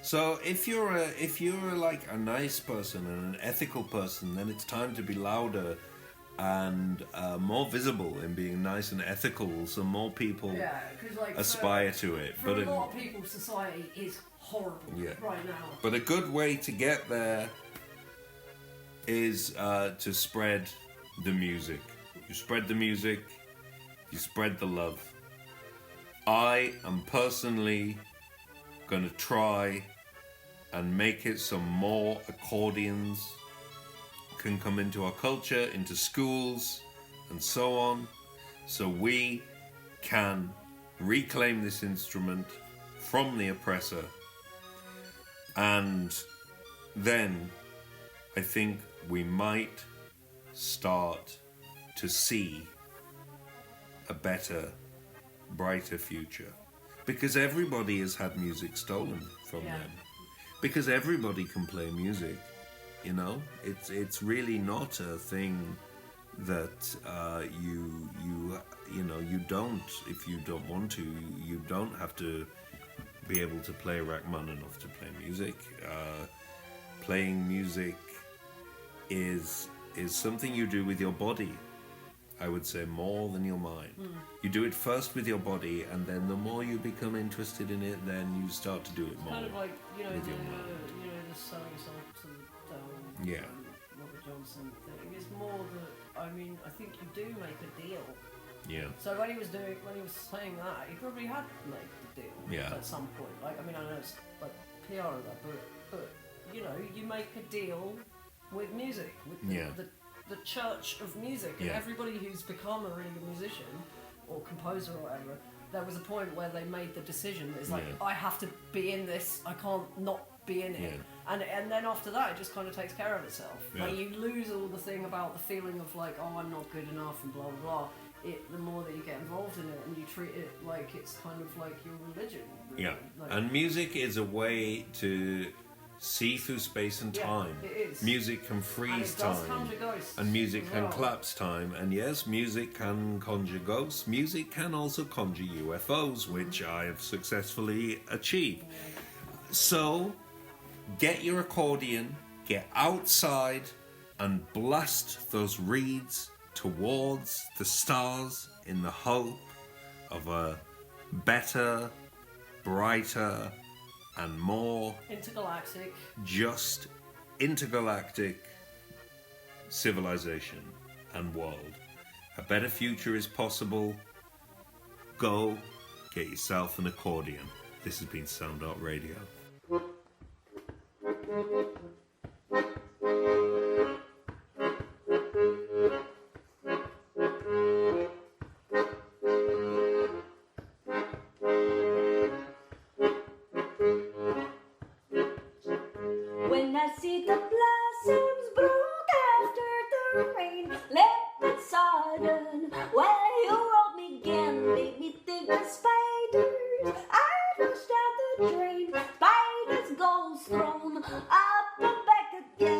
So if you're like a nice person and an ethical person, then it's time to be louder and more visible in being nice and ethical, so more people like, aspire to it. For a lot of people, society is horrible right now. But a good way to get there is to spread the music. You spread the music, you spread the love. I am personally going to try and make it so more accordions can come into our culture, into schools and so on, so we can reclaim this instrument from the oppressor. And then I think we might start to see a better, brighter future. Because everybody has had music stolen from them. Because everybody can play music, you know? It's really not a thing that you know, you don't, if you don't want to, you don't have to be able to play Rachmaninoff to play music. Playing music is something you do with your body, I would say, more than your mind. You do it first with your body, and then the more you become interested in it, then you start to do it more. Kind of like, you know, with your mind. the selling yourself to the Robert Johnson thing. It's more that, I mean, I think you do make a deal. Yeah. So when he was saying that, he probably had made the deal at some point. Like, I mean, I know it's like PR and that, but you know, you make a deal with music, with the church of music, and everybody who's become a really good musician or composer or whatever, there was a point where they made the decision. It's like, I have to be in this, I can't not be in it. And then after that, it just kind of takes care of itself. Like, you lose all the thing about the feeling of like, oh, I'm not good enough and blah blah blah. The more that you get involved in it and you treat it like it's kind of like your religion. Really. Yeah. Like, And music is a way to see through space and time. It is. Music can freeze time. And music can collapse time. And yes, music can conjure ghosts. Music can also conjure UFOs, which I have successfully achieved. So, get your accordion, get outside, and blast those reeds towards the stars in the hope of a better, brighter, and more just intergalactic civilization and world. A better future is possible. Go get yourself an accordion. This has been Sound Art Radio. I see the blossoms broke after the rain. Leopard sodden, well, you rolled me again, made me think of spiders. I flushed out the drain, spiders goes thrown up and back again.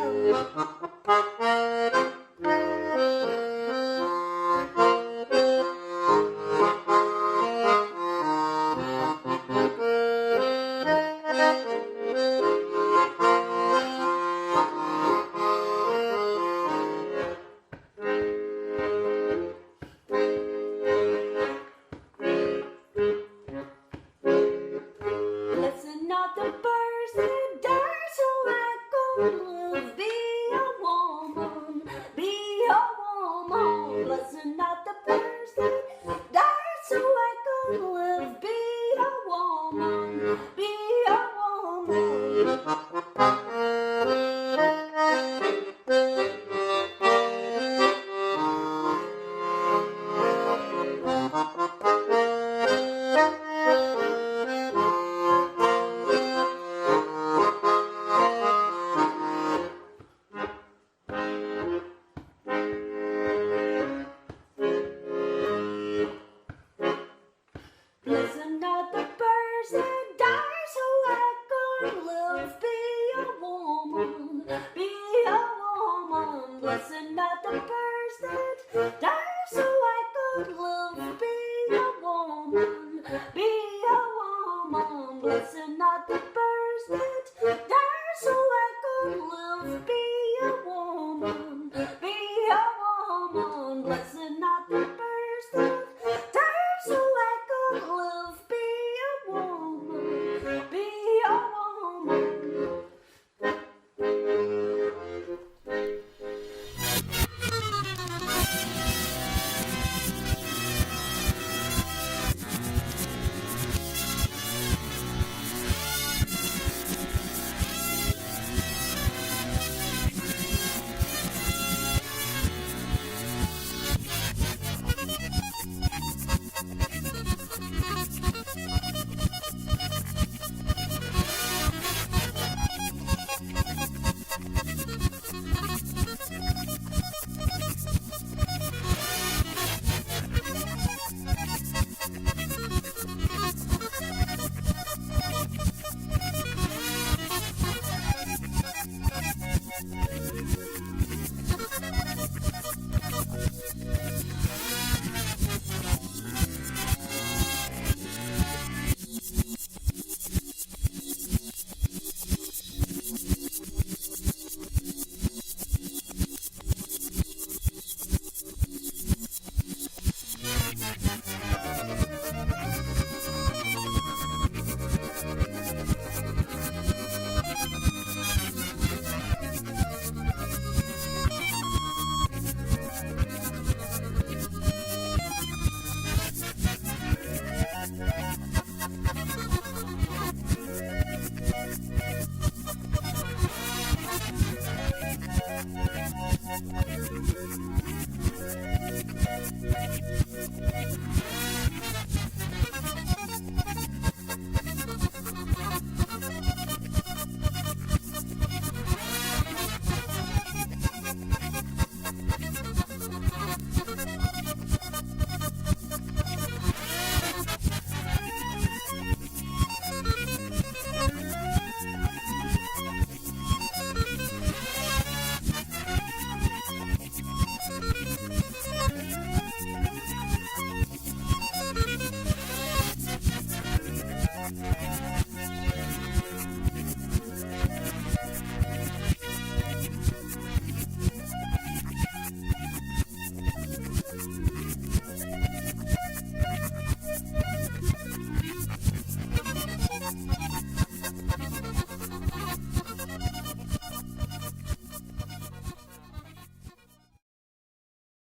Listen not the birds that die, so I go live. Be a woman, be a woman. Listen not the birds